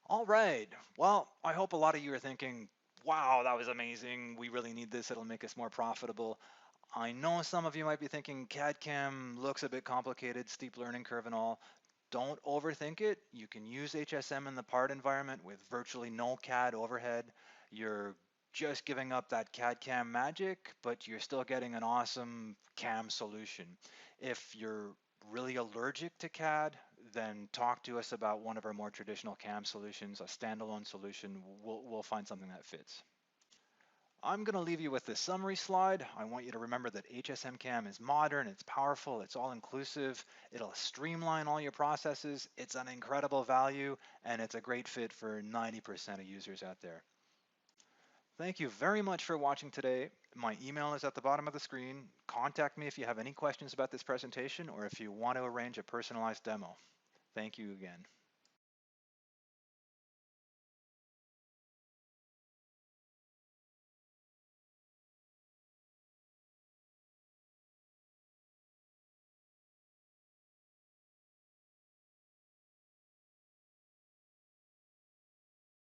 All right, well, I hope a lot of you are thinking, wow, that was amazing. We really need this, it'll make us more profitable. I know some of you might be thinking CAD-CAM looks a bit complicated, steep learning curve and all. Don't overthink it. You can use HSM in the part environment with virtually no CAD overhead. You're just giving up that CAD-CAM magic, but you're still getting an awesome CAM solution. If you're really allergic to CAD, then talk to us about one of our more traditional CAM solutions, a standalone solution. We'll find something that fits. I'm going to leave you with this summary slide. I want you to remember that HSM CAM is modern, it's powerful, it's all-inclusive, it'll streamline all your processes, it's an incredible value, and it's a great fit for 90% of users out there. Thank you very much for watching today. My email is at the bottom of the screen. Contact me if you have any questions about this presentation or if you want to arrange a personalized demo. Thank you again.